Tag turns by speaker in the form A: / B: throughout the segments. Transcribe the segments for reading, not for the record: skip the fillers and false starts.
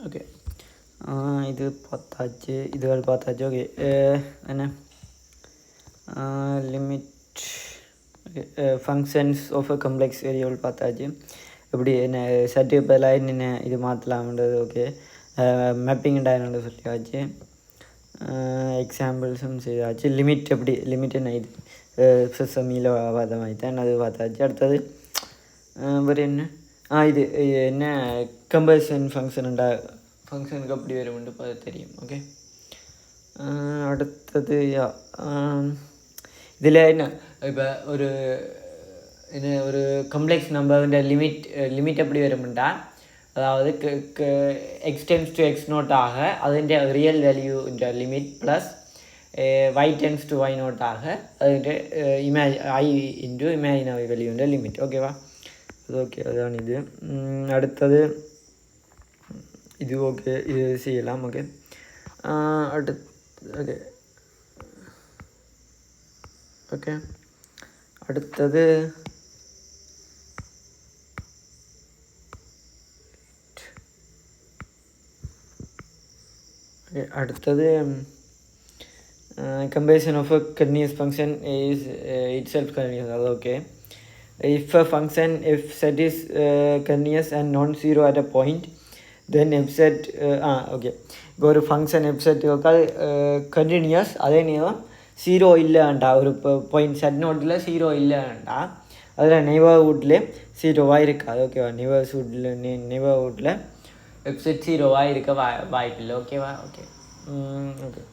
A: Okay இது பார்த்தாச்சு, இதுவரை பார்த்தாச்சு. ஓகே என்ன limit functions of a complex variable பார்த்தாச்சு. இப்படி என்ன சர்டிஃபை பதிலாக என்னென்ன இது மாற்றலாம்ன்றது. ஓகே மேப்பிங் என்னென்னு சொல்லியாச்சு. எக்ஸாம்பிள்ஸும் செய்தாச்சு. லிமிட் எப்படி லிமிட் என்ன இது சிஸ்டமில் வாதமாயிட்டேன், அது பார்த்தாச்சு. அடுத்தது வேறு என்ன இது என்ன கம்பரிசன் ஃபங்க்ஷனுக்கு அப்படி வரும்னு பார்த்து தெரியும். ஓகே அடுத்தது இதில் என்ன இப்போ ஒரு காம்ப்ளெக்ஸ் நம்பருடைய லிமிட் எப்படி வரும்னா, அதாவது எக்ஸ்டென்ஸ் டு எக்ஸ் நோட்டாக അതിൻ്റെ ரியல் வேல்யூன்ற limit plus y tends to y நோட்டாக അതിൻ്റെ i இன்டு இமேஜினரி வேல்யூன்ற லிமிட். ஓகேவா? அது ஓகே, அதுதான் இது. அடுத்தது இது ஓகே, இது செய்யலாம். ஓகே ஓகே ஓகே அடுத்தது comparison of a continuous function is itself continuous. அது okay. If a function f set is continuous and non-zero at a point, then f set okay இப்போ ஒரு ஃபங்க்ஷன் f set கண்டினியூஸ், அதே நேரம் zero இல்லைண்டா, ஒரு point set நோட்டில் zero இல்லைண்டா, அதில் நெய்பர்ஹுட்லேயே ஜீரோவாக இருக்காது. ஓகேவா? நெய்பர்ஹுட்டில் f set ஜீரோவாக இருக்க வாய்ப்பில்லை. ஓகேவா? ஓகே ஓகே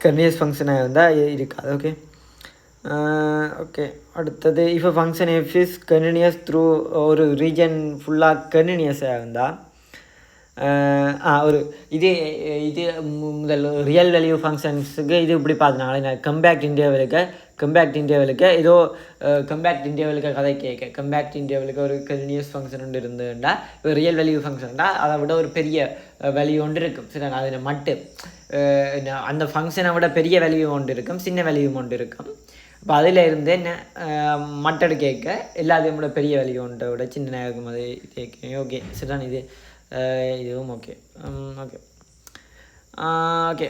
A: கண்டினியூஸ் ஃபங்க்ஷனாக இருந்தால் இருக்காது. ஓகே ஓகே அடுத்தது if a function f is continuous through ஒரு ரீஜன் ஃபுல்லாக கண்டினியூஸாக இருந்தால் ஒரு இது முதல் ரியல் வேல்யூ ஃபங்க்ஷன்ஸுக்கு இது இப்படி பார்த்தனால கம்பேக்ட் இன்டர்வலுக்கு ஏதோ கம்பேக்ட் இன்டர்வலுக்கு கதை கேட்க கம்பேக்ட் இன்டர்வலுக்கு ஒரு கண்டினியூஸ் ஃபங்க்ஷன் ஒன்று இருந்ததுண்டா, இப்போ ரியல் வேல்யூ ஃபங்க்ஷன்டா அதை விட ஒரு பெரிய வேல்யூ ஒன்று இருக்கும். சரி, அதில் மட்டும் அந்த ஃபங்க்ஷனை விட பெரிய வேல்யூ ஒன்று இருக்கும், சின்ன வேல்யூ ஒன்று இருக்கும். இப்போ அதில் இருந்து என்ன மட்டடு கேட்க எல்லாத்தையும் விட பெரிய வேல்யூ ஒன்றை விட சின்ன இருக்கும் அது கேட்க. ஓகே சரிதான், இதுவும் ஓகே ஓகே ஓகே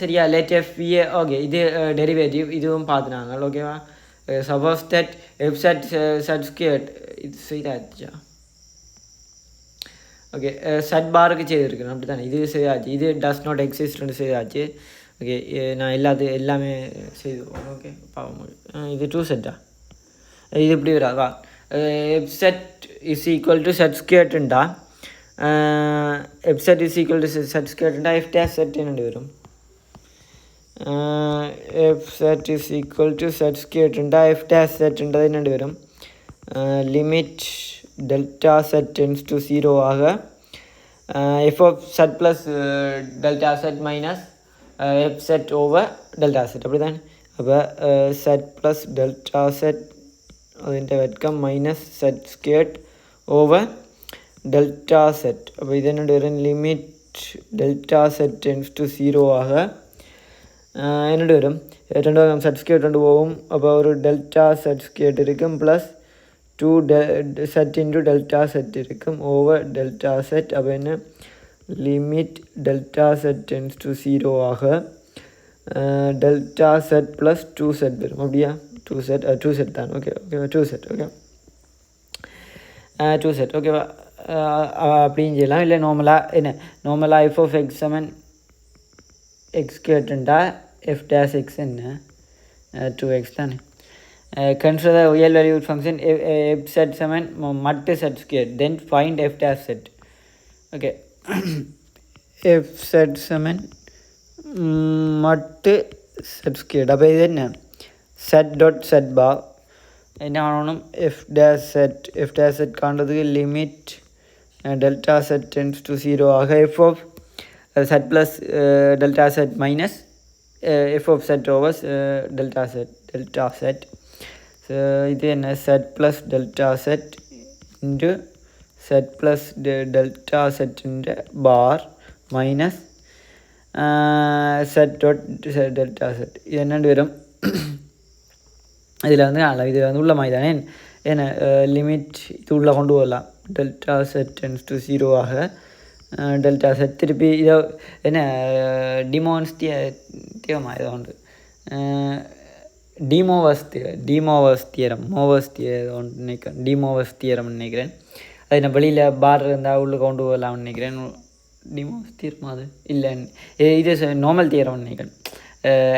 A: சரியா? லெட் எஃப்ஏ ஓகே இது டெரிவேட்டிவ் இதுவும் பார்த்துனாங்க. ஓகேவா? சப்போஸ் தட் எஃப் சட் ஸ்கேட் இது செய்தாச்சா? ஓகே சட் பாருக்கு செய்திருக்கணும் அப்படி தானே, இது செய்தாச்சு. இது டஸ் நாட் எக்ஸிஸ்ட்னு செய்தாச்சு. ஓகே நான் எல்லாமே செய்துவோம். ஓகே பாவம் இது டூ செட்டா, இது இப்படி வராதா? F z is equal to z ஸ்கேட்டுண்டா, f z is equal to z ஸ்கேட்டுண்டா எஃப் டேஸ் செட் என்னென்னு வரும்? F z is equal to z ஸ்கேட்டுண்டா எஃப் டேஸ் செட்டுன்றது என்னென்னு வரும்? Limit delta set tends to 0 ஆக F of set plus delta set minus F set over delta z அப்படி தானே? அப்போ செட் ப்ளஸ் டெல்டா செட் അതിൻ്റെ വെക്കം minus z squared over delta z. അപ്പോൾ ഇതെന്നോട് വരും limit delta z tends to 0 ആക എന്നോട് വരും ரெண்டு செட் ஸ்கேட் ரெண்டு போகும். அப்போ ஒரு டெல்டா செட் ஸ்கேட் இருக்கும் plus 2 set into delta set இருக்கும் ஓவர் டெல்டா செட். அப்போ என்ன limit delta set tends to 0 ஆக டெல்டா செட் ப்ளஸ் 2 செட் வரும். அப்படியா? டூ செட் தான். ஓகேவா? டூ செட் ஓகேவா? அப்படின்னு செய்யலாம். இல்லை நார்மலாக எஃப் ஆஃப் எக்ஸ் சமன் எக்ஸ் கேட்டுண்டா எஃப் டேஸ் எக்ஸ் என்ன 2x தானே. Consider the real value function f z சமன் mod z squared then find f dash z. Okay f z சமன் மட்டு செட் ஸ்கேட். அப்போ இது என்ன செட் டாட் செட் பார் என்ன ஆகணும்? எஃப் டேஸ் செட் காண்றதுக்கு limit delta set tends to 0 ஆக F of set plus delta set minus F of z over delta z. So இது என்ன z plus delta z into z plus delta செட்டிൻ്റെ bar minus z dot delta z. இது என்னென்னு வரும்? இதில் வந்து இதில் வந்து உள்ள மாதிரி தானே என்ன லிமிட் இது உள்ளே கொண்டு வரலாம். டெல்டா செட் டென்ஸ் டு 0 ஆக டெல்டா செட் திருப்பி இதோ என்ன டிமோன்ஸ் தியரமா ஏதோ ஒன்று டிமோவர்ஸ் தியரம் நினைக்கிறேன் டிமோவர்ஸ் தியரம் நினைக்கிறேன். அது நான் வெளியில் பார் இருந்தால் உள்ளே கொண்டு போகலாம்னு நினைக்கிறேன். டிமோவர்ஸ் தியரமா அது இல்லை, இது நார்மல் தியரம்னு நினைக்கிறேன்,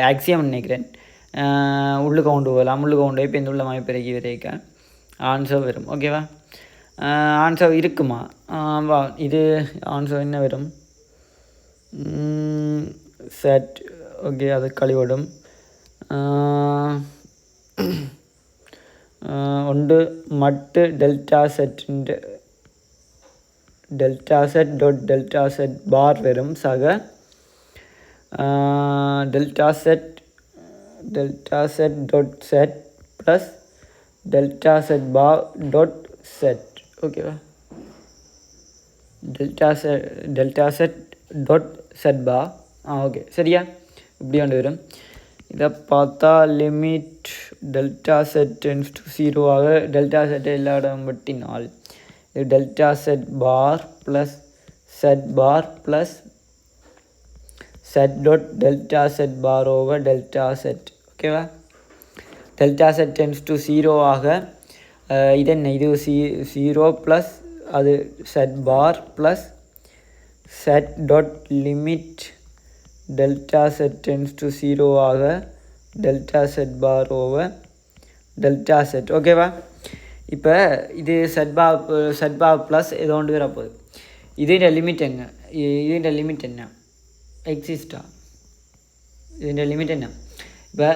A: ஆக்சியம் நினைக்கிறேன். உள்ளுக்கு கொண்டு போகலாம், உள்ளுக்கு கொண்டு போய் இப்போ இந்த உள்ள மயப்பிறக்கி வரைக்க ஆன்சர் வரும். ஓகேவா? ஆன்சர் இருக்குமா? வா, இது ஆன்சர் என்ன வரும்? செட். ஓகே, அது கழிவிடும். ஒன்று மட்டு டெல்டா செட் பார் வரும் சக delta z plus delta z bar dot z. ஓகேவா? Delta z dot z bar. Okay, சரியா? இப்படி கொண்டு வரும். இதை பார்த்தா limit delta set tends to 0 ஆக டெல்டா செட்டை எல்லா இடம் வெட்டினால் இது delta z bar plus z dot delta z bar over delta set. ஓகேவா? டெல்டா செட் டென்ஸ் டு 0 ஆக இது என்ன, இது 0 ப்ளஸ் அது z bar plus z dot limit delta set tends to 0 ஆக delta z bar over delta set. ஓகேவா? இப்போ இது செட் பார் ப்ளஸ் ஏதோ ஒன்று வரப்போகுது. இதுன்ற லிமிட் என்ன எக்ஸிஸ்டா? இதுன்ற லிமிட் என்ன? இப்போ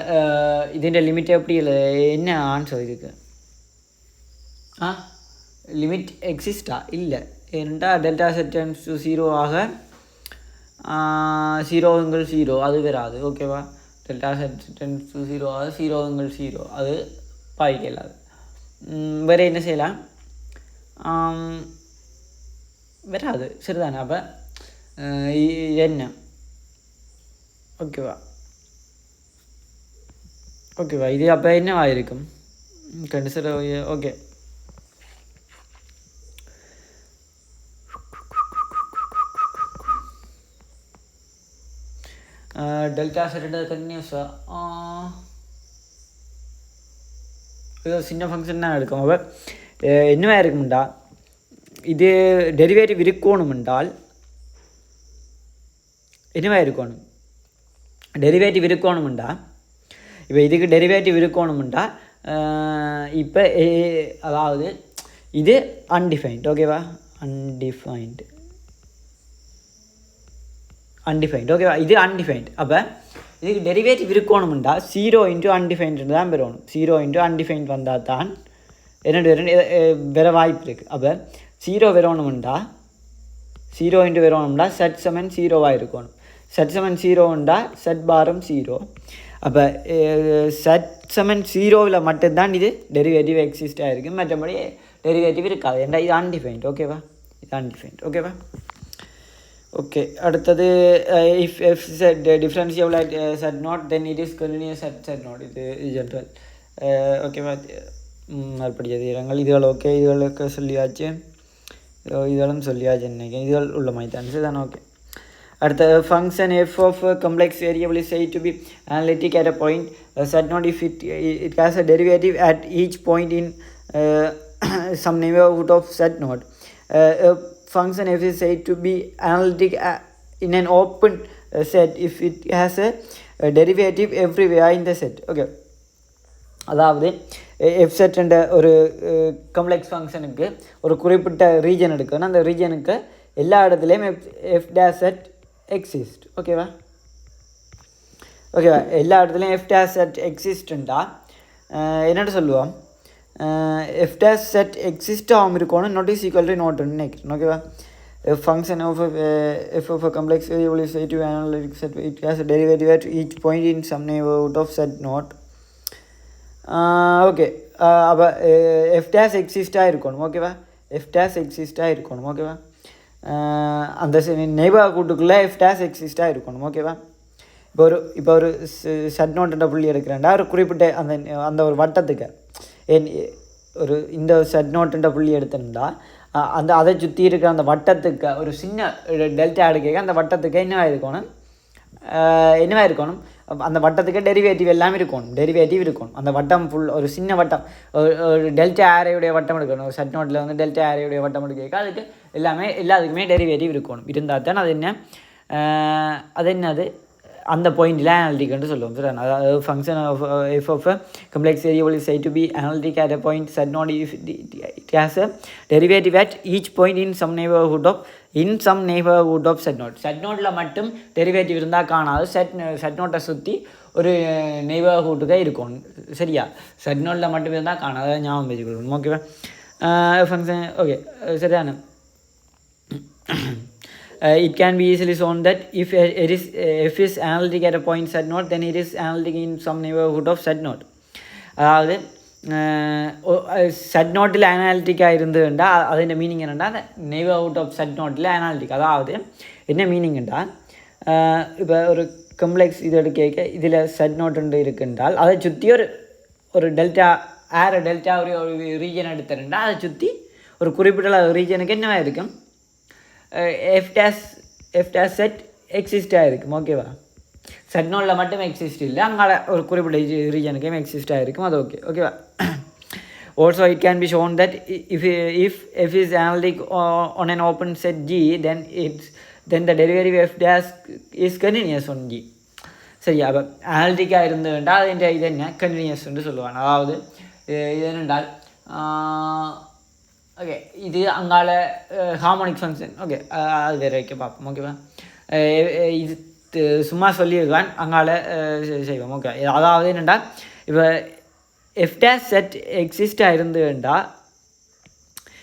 A: இதுன்ற லிமிட் எப்படி இல்லை, என்ன ஆன்சர் இதுக்கு? லிமிட் எக்ஸிஸ்டா? இல்லை. ஏன்டா டெல்டா செட் டென்ஸ் டு 0 ஆக 0 அது வராது. ஓகேவா? டெல்டா செட் டென்ஸ் டு 0 ஆக 0 அது பாய்க்க இல்லாது. வேறு என்ன செய்யலாம்? வராது. சரிதானே? அப்போ என்ன? ஓகேவா? இது அப்போ என்னவா இருக்கும்? கண்டிப்பாக. ஓகே, டெல்டா செட் கண்டினியூஸாக ஏதோ சின்ன ஃபங்க்ஷன் தான் எடுக்கும். அப்போ என்னவா இருக்கும்டா, இது டெரிவேட்டிவ் இருக்கணுமென்றால் என்னவா இருக்கணும்? டெரிவேட்டிவ் இருக்கணுமெண்டா, இப்போ இதுக்கு டெரிவேட்டிவ் இருக்கணுமெண்டா இப்போ அதாவது இது அன்டிஃபைன்ட். ஓகேவா? அன்டிஃபைன்ட். ஓகேவா? இது அன்டிஃபைன்ட். அப்போ இதுக்கு டெரிவேட்டிவ் இருக்கணுமெண்டா 0 இன்ட்டு அன்டிஃபைன்ட் தான் பெறணும். 0 இன்ட்டு அன்டிஃபைன்ட் வந்தால் தான் என்னென்று வேற வாய்ப்பு இருக்குது. அப்போ 0 வரணுமெண்டா செட் சமன் 0வாக இருக்கணும். செட் சமன் 0ண்டா செட் பாரம் 0. அப்போ செட் சமன் 0வில் மட்டும்தான் இது டெரிவேட்டிவ் எக்ஸிஸ்டாக இருக்குது, மற்றபடி டெரிவேட்டிவ் இருக்காது. ஏன்னா இது அன்டிஃபைன்ட். ஓகேவா? இது அன்டிஃபைன்ட். ஓகேவா? ஓகே, அடுத்தது if f z differentiable at z naught then it is continuous at z naught. இது ஜென்ரல். ஓகேவா? மறுபடியது இடங்கள் இதுகள். ஓகே, இதுகளுக்கு சொல்லியாச்சு, இதெல்லாம் சொல்லியாச்சு நினைக்கிறேன். இதுகள் உள்ள மாதிரி தான். சரிதானே? ஓகே, அடுத்த function f of complex variable is said to be analytic at a point set not if it has a derivative at each point in some neighborhood of set not. A function f is said to be analytic in an open set if it has a derivative everywhere in the set. Okay, அதாவது F செட்ன்ற ஒரு complex ஃபங்க்ஷனுக்கு ஒரு குறிப்பிட்ட region எடுக்கணும். அந்த ரீஜனுக்கு எல்லா இடத்துலையும் F dash set exist. ஓகேவா? எல்லா இடத்துலையும் எஃப் டேஷ் செட் எக்ஸிஸ்டண்டா என்னென்னு சொல்லுவோம்? எஃப் டேஷ் செட் எக்ஸிஸ்டாகவும் இருக்கணும், நாட் இஸ் ஈக்குவல் டு நோட்டுன்னு நினைக்கிறேன். ஓகேவா? Function of f of complex variable is said to be analytic set it has a derivative at each point in some neighborhood of set not. Okay, அப்போ f dash எக்ஸிஸ்டாக இருக்கணும். ஓகேவா? F dash எக்ஸிஸ்டாக இருக்கணும். ஓகேவா? அந்த நெய்பர்ஹுட்டுக்குள்ளே F dash எக்ஸிஸ்டாக இருக்கணும். ஓகேவா? இப்போ ஒரு செட் நோட்டுன்ற புள்ளி எடுக்கிறேன்டா, ஒரு குறிப்பிட்ட அந்த ஒரு வட்டத்துக்கு இந்த செட் நோட்டுன்ற புள்ளி எடுத்தேன்டா, அதை சுற்றி இருக்கிற அந்த வட்டத்துக்கு ஒரு சின்ன டெல்டா எடுக்க அந்த வட்டத்துக்கு என்னவாக இருக்கணும் அந்த வட்டத்துக்கு டெரிவேட்டிவ் எல்லாமே இருக்கணும், டெரிவேட்டிவ் இருக்கணும். அந்த வட்டம் ஒரு சின்ன வட்டம், ஒரு டெல்டா ஆரையுடைய வட்டம் எடுக்கணும். ஒரு செட் நோட்டில் வந்து டெல்டா ஆரையுடைய வட்டம் எடுக்க அதுக்கு எல்லாத்துக்குமே டெரிவேட்டிவ் இருக்கணும். இருந்தால் தான் அது என்னது அந்த பாயிண்டில் அனாலிட்டிக்னு சொல்லுவோம். சரி, அதாவது function of f of complex variable is said to be analytic at a point set not if it has a derivative at each point in some neighborhood of set node. set nodeல மட்டும் derivative இருந்தால் காணாது, set நோட்டை சுற்றி ஒரு நெய்பர்ஹுட்டுக்கே இருக்கும். சரியா, set நோட்டில் மட்டும் இருந்தால் காணாது, ஞாபகம் வச்சுக்கணும். ஓகேவா ஃபங்க்ஷன்? ஓகே, சரியான. It can be easily shown that if f is analytic at a point set node, then it is analytic in some neighborhood of set node. அதாவது செட் நோட்டில் அனாலிட்டிக்காக இருந்துண்டா அதோட மீனிங் என்னென்னா நெய்பர்ஹுட் ஆஃப் செட் நோட்டில் analytic. அதாவது என்ன மீனிங்ண்டா, இப்போ ஒரு complex இது எடுக்க இதில் செட் நோட்டு இருக்குன்றால் அதை சுற்றி ஒரு டெல்டா ஒரு ரீஜன் எடுத்துருந்தா அதை சுற்றி ஒரு குறிப்பிட்ட ரீஜனுக்கு என்னவாக இருக்கும், எஃப் டேஸ் செட் எக்ஸிஸ்டாக இருக்கும். ஓகேவா, செட் நோட்டில் மட்டும் எக்ஸிஸ்ட் இல்லை, அங்கே ஒரு குறிப்பிட்ட ரீஜனுக்கும் எக்ஸிஸ்டாக இருக்கும். அது ஓகேவா. Also it can be shown that if f is analytic on an open set G, then the derivative f dash is continuous on G. சரியா, அப்போ அனாலிட்டிக்காக இருந்துட்டால் அது இது என்ன கண்டினியூஸ்ன்னு சொல்லுவாங்க. அதாவது இது என்னென்றால் ஓகே இது அங்கால ஹார்மோனிக் ஃபங்க்ஷன். ஓகே, அது வேறு வைக்க பார்ப்போம். ஓகேவா, இது சும்மா சொல்லியிருக்கான், அங்கால செய்வோம். ஓகே, அதாவது என்னென்னா இப்போ எஃப் டேஷ் செட் எக்ஸிஸ்டாக இருந்துண்டா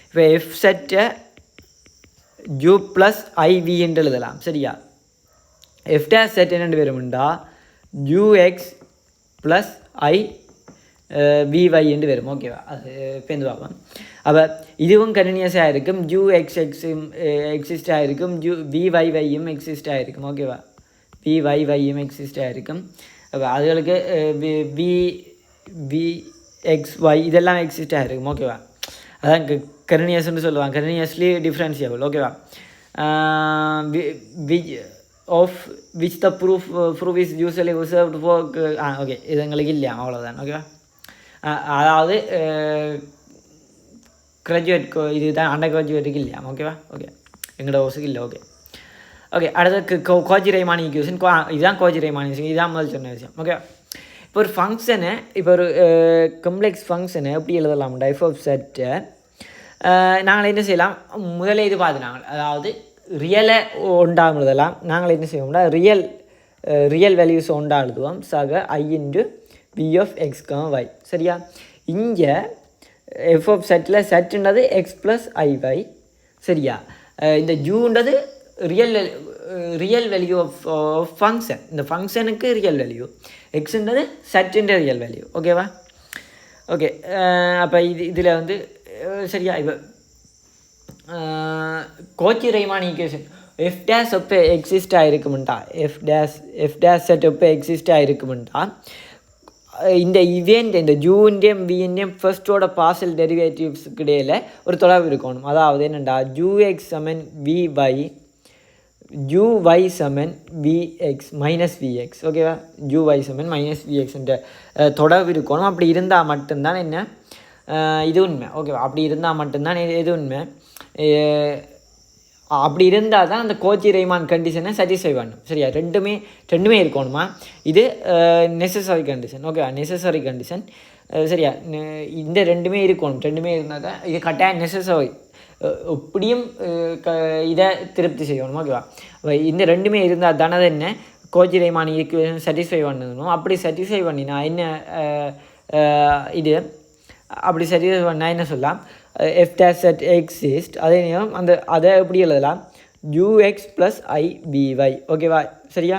A: இப்போ எஃப் செட்டை யூ ப்ளஸ் ஐவி என்று எழுதலாம். சரியா, எஃப் டேஷ் செட் என்னென்று வரும்ண்டா யூஎக்ஸ் ப்ளஸ் ஐ விஒய் என்று வரும். ஓகேவா, அது பேருந்து பார்ப்போம். அப்போ இதுவும் கண்டினியூஸாக இருக்கும், ஜூ எக்ஸும் எக்ஸிஸ்டாக இருக்கும், விஒய்யும் எக்ஸிஸ்டாக இருக்கும். ஓகேவா, விஒய்யும் எக்ஸிஸ்டாக இருக்கும். அப்போ அதுகளுக்கு விஎக்ஸ்ஒய் இதெல்லாம் எக்ஸிஸ்டாக இருக்கும். ஓகேவா, அதான் கண்டினியூஸ்ன்னு சொல்லுவாங்க, கண்டினியூஸ்லி டிஃப்ரென்ஷியபிள். ஓகேவா, which the proof is usually reserved for okay இது எங்களுக்கு இல்லையா, அவ்வளோதான். ஓகேவா, அதாவது கிராஜுவேட் இதுதான் அண்டர் கிராஜுவேட்டுக்கு இல்லையா. ஓகேவா, ஓகே எங்களோட ஓசுக்கு இல்லை. ஓகே அடுத்து கோஜி-ரைமான் ஈக்குவேஷன். இதுதான் கோஜி-ரைமான் ஈக்குவேஷன், இதுதான் முதல் சொன்ன விஷயம். ஓகேவா, இப்போ ஒரு ஃபங்க்ஷனை, இப்போ ஒரு கம்ப்ளெக்ஸ் ஃபங்க்ஷனை எப்படி எழுதலாம்டா எஃப் ஆஃப் செட்டை நாங்கள் என்ன செய்யலாம், முதலே இது பார்த்துனாங்க, அதாவது ரியலை ஒன்றாக எழுதலாம். நாங்கள் என்ன செய்வோம்னா ரியல் வேல்யூஸ் ஒன்றாக எழுதுவோம். சக i into v of x y. சரியா, இங்கே எஃப் ஆஃப் செட்டில் செட்டுன்றது எக்ஸ் ப்ளஸ் ஐஒய். சரியா, இந்த ஜூன்றது ரியல் வேல்யூ ஆஃப் ஃபங்க்ஷன், இந்த ஃபங்க்ஷனுக்கு ரியல் வேல்யூ, எக்ஸுன்றது செட்டுன்ற ரியல் வேல்யூ. ஓகேவா, ஓகே அப்போ இதில் வந்து சரியா, இப்போ கோச்சி-ரைமான் ஈக்குவேஷன் எஃப் டேஷ் எப்போ எக்ஸிஸ்டாக இருக்குமெண்டா, எஃப் டேஷ் செட் எப்போ எக்ஸிஸ்டாக இருக்குமெண்டா இந்த இவெண்ட் இந்த ஜூன்டையும் விஎன்டையும் ஃபர்ஸ்ட்டோட பார்சல் டெரிவேட்டிவ்ஸுக்கு இடையில் ஒரு தொடர்பு இருக்கணும். அதாவது என்னென்னா ஜூஎக்ஸ் சமன் விஒய், யூஒய் சமன் விஎக்ஸ் மைனஸ் விஎக்ஸ். ஓகேவா, யூஒய் சமன் மைனஸ் விஎக்ஸ்ன்ற தொடர்பு இருக்கணும். அப்படி இருந்தால் மட்டும்தான் என்ன இது உண்மை. ஓகேவா, அப்படி இருந்தால் மட்டும்தான் இது உண்மை. அப்படி இருந்தால் தான் அந்த கோச்சி-ரைமான் கண்டிஷனை சாட்டிஸ்ஃபை பண்ணும். சரியா, ரெண்டுமே இருக்கணுமா, இது நெசசரி கண்டிஷன். ஓகேவா, நெசசரி கண்டிஷன். சரியா, இந்த ரெண்டுமே இருக்கணும், ரெண்டுமே இருந்தால் தான் இது கட்டாயம் நெசசரி, எப்படியும் இதை திருப்தி செய்யணும். ஓகேவா, இந்த ரெண்டுமே இருந்தால் தானே அது என்ன கோச்சி-ரைமான் ஈக்குவேஷன் சாட்டிஸ்ஃபை பண்ணணும். அப்படி சாட்டிஸ்ஃபை பண்ணினா என்ன இது அப்படி சாட்டிஸ்ஃபை பண்ணால் என்ன சொல்லலாம், எஃப் டேஷ் செட் எக்ஸிஸ்ட். அதே நேரம் அதை எப்படி எழுதலாம், யூஎக்ஸ் ப்ளஸ் ஐவிஒய். ஓகேவா, சரியா,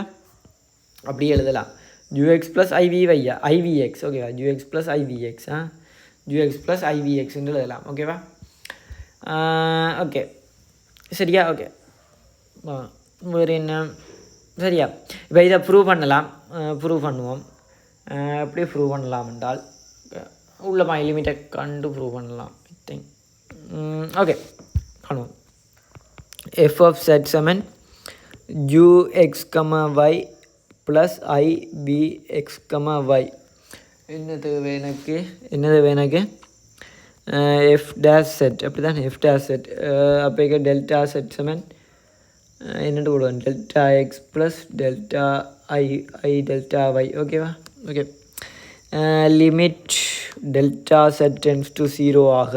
A: அப்படி எழுதலாம் யூஎக்ஸ் ப்ளஸ் ஐவிஒய்யா ஐவிஎக்ஸ். ஓகேவா, யூஎக்ஸ் ப்ளஸ் ஐவிஎக்ஸ் யூஎக்ஸ் ப்ளஸ் ஐவிஎக்ஸ்ன்னு எழுதலாம். ஓகேவா, ஓகே சரியா. ஓகே வேறு என்ன, சரியா, இப்போ இதை ப்ரூவ் பண்ணுவோம். எப்படி ப்ரூவ் பண்ணலாம் என்றால் உள்ள லிமிட்டை கண்டு ப்ரூவ் பண்ணலாம். ஓகே பண்ணுவோம். எஃப் ஆஃப் செட் சமன் ux, y ப்ளஸ் ஐ பி எக்ஸ் y. என்னது வேணக்கு எஃப் டேஷ் செட் அப்படி தான் எஃப் டேஷ் செட். அப்போ டெல்டா செட் சமன் என்னென்னு போடுவோம் delta x plus delta i delta y. ஓகேவா? Okay. Limit delta set tends to 0 ஆக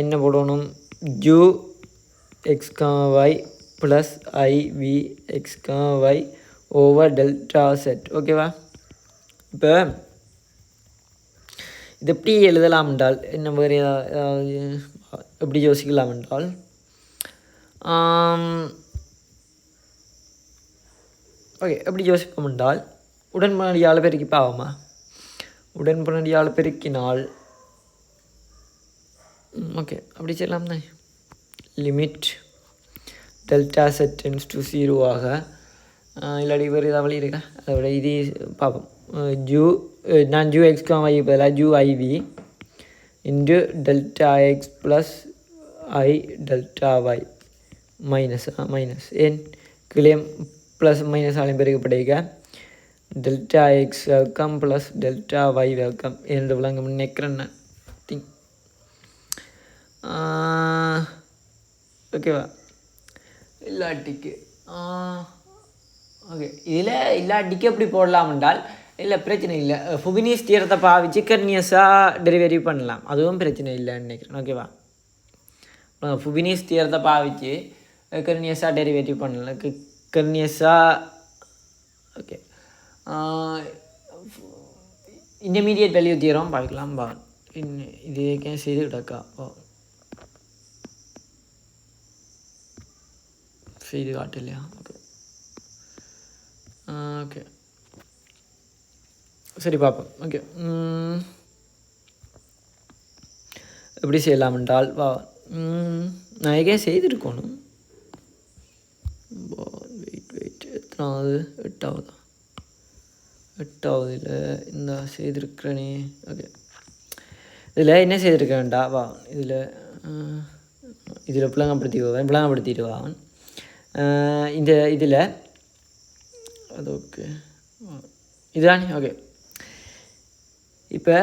A: என்ன போடணும் u x y plus i v x y over delta set. ஓகேவா? இப்போ இது எப்படி எழுதலாம் என்றால் என்ன வேறு ஏதாவது எப்படி யோசிக்கலாம் என்றால் ஓகே எப்படி யோசிப்போம் என்றால் உடன்படியால் பெருக்கி பாவமா உடன்படியால் பெருக்கினால் ஓகே அப்படி செய்யலாம் தான். Limit delta set tends to 0 ஆக இல்லாடி வேறு ஏதாவது வழி இருக்கா அதோட இது பார்ப்போம். நான் ஜூ எக்ஸ் ஒய் பதிலாக u i v into delta x plus i delta y minus ஏன் கிளியம் ப்ளஸ் மைனஸ் ஆலையும் பிறகு படிக்க டெல்டா எக்ஸ் வெல்கம் ப்ளஸ் டெல்டா ஒய் வெல்கம் என்று விளங்க நினைக்கிறேன் நான் திங்க். ஓகேவா? இல்லாட்டிக்கு ஓகே இல்லாட்டிக்கு எப்படி போடலாம் என்றால் இல்லை பிரச்சனை இல்லை. ஃபுபினிஸ் தியரத்தை பாவிச்சு கன்னியஸாக டெரிவேட்டிவ் பண்ணலாம், அதுவும் பிரச்சனை இல்லைன்னு நினைக்கிறேன். ஓகேவா? ஃபுபினிஸ் தியரத்தை பாவிச்சு கன்னியஸாக டெரிவேட்டிவ் பண்ணலாம் கன்னியஸாக. ஓகே இன்டர்மீடியட் வேல்யூ தியரம் பார்க்கலாம். இது ஏற்கனவே செய்து கிடக்கா செய்து காட்டு இல்லையா? ஓகே ஓகே சரி பார்ப்போம். ஓகே எப்படி செய்யலாம் என்றால் நான் எங்கே செய்திருக்கணும். வெயிட் எத்தனாவது எட்டாவதுல இந்த செய்திருக்கிறேனே. ஓகே இதில் என்ன செய்திருக்கேன்டா இதில் பிள்ளைங்கப்படுத்திடுவான் இந்த இதில் அது. ஓகே இதுதானே? ஓகே இப்போ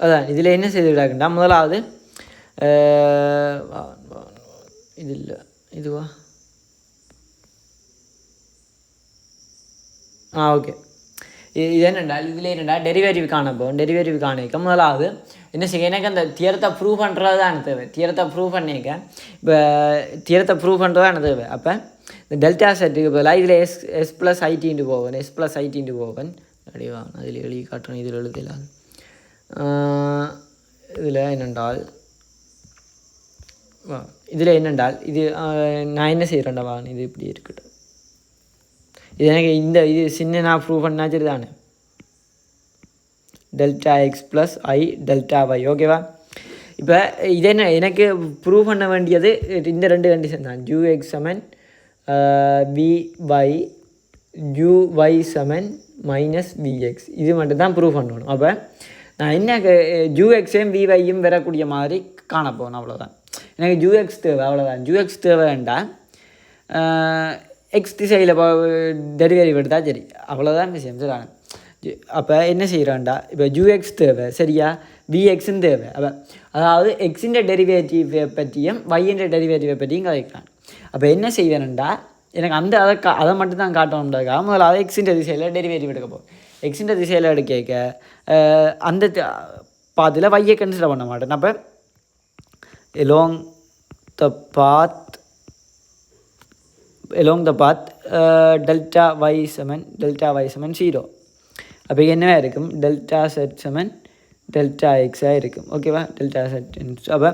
A: அதான் இதில் என்ன செய்துவிடாக்குண்டா முதலாவது இது இல்லை இதுவா ஓகே இது என்னென்றால் இதில் என்னென்னா டெரிவேட்டிவ் காணிக்க முதலாவது என்ன செய்ய எனக்கு அந்த தியரத்தை ப்ரூவ் பண்ணுறது தான் எனக்கு தேவை. தியரத்தை ப்ரூவ் பண்ணிக்க இப்போ தியரத்தை ப்ரூவ் பண்ணுறது தான் எனக்கு தேவை. அப்போ இந்த டெல்டா செட்டுக்கு பதிலாக இதில் எஸ் ப்ளஸ் ஐடின்ட்டு போவன் அடிவான் அதில் எழுதி காட்டணும். இதில் எழுதலாம். இதில் என்னென்றால் இது நான் என்ன செய்கிறேன்டா வாங்க இது இப்படி இருக்கட்டும். இது எனக்கு இது சின்ன நான் ப்ரூவ் பண்ணால் சரி தானே delta x plus i delta y. ஓகேவா? இப்போ இது என்ன எனக்கு ப்ரூவ் பண்ண வேண்டியது இந்த ரெண்டு கண்டிஷன் தான். ஜூ எக்ஸ் சமன் வி ஒய் ஜூ ஒய் சமன் மைனஸ் விஎக்ஸ் இது மட்டும் தான் ப்ரூவ் பண்ணணும். அப்போ நான் என்ன ஜூ எக்ஸையும் வி ஒய்யும் வரக்கூடிய மாதிரி காணப்போகணும். அவ்வளோதான் எனக்கு ஜூ எக்ஸ் தேவை. அவ்வளோதான் ஜூ எக்ஸ் தேவை வேண்டாம். எக்ஸ் திசையில் டெரிவேட்டிவ் எடுத்தால் சரி, அவ்வளோதான் விஷயம். சரி அப்போ என்ன செய்கிறான்டா இப்போ ஜூ எக்ஸ் தேவை சரியா, விஎக்ஸுன்னு தேவை. அப்போ அதாவது எக்ஸிൻ്റെ டெரிவேட்டிவை பற்றியும் ஒய்ன்ற டெரிவேட்டிவை பற்றியும் கதைக்கிறான். அப்போ என்ன செய்வேன்டா எனக்கு அதை மட்டும் தான் காட்டணுன்றதுக்காக முதல்ல அதை எக்ஸிൻ്റെ திசையில் டெரிவேட்டிவ் எடுக்க போகும். எக்ஸிൻ്റെ திசையில் எடுக்க அந்த பாத்தில் ஒய்யை கன்சிடர் பண்ண மாட்டேன். அப்போ along the path delta y சமன் 0. அப்போ என்னவா இருக்கும் டெல்டா செட் சமன் டெல்டா எக்ஸாக இருக்கும். ஓகேவா? Delta set. அப்போ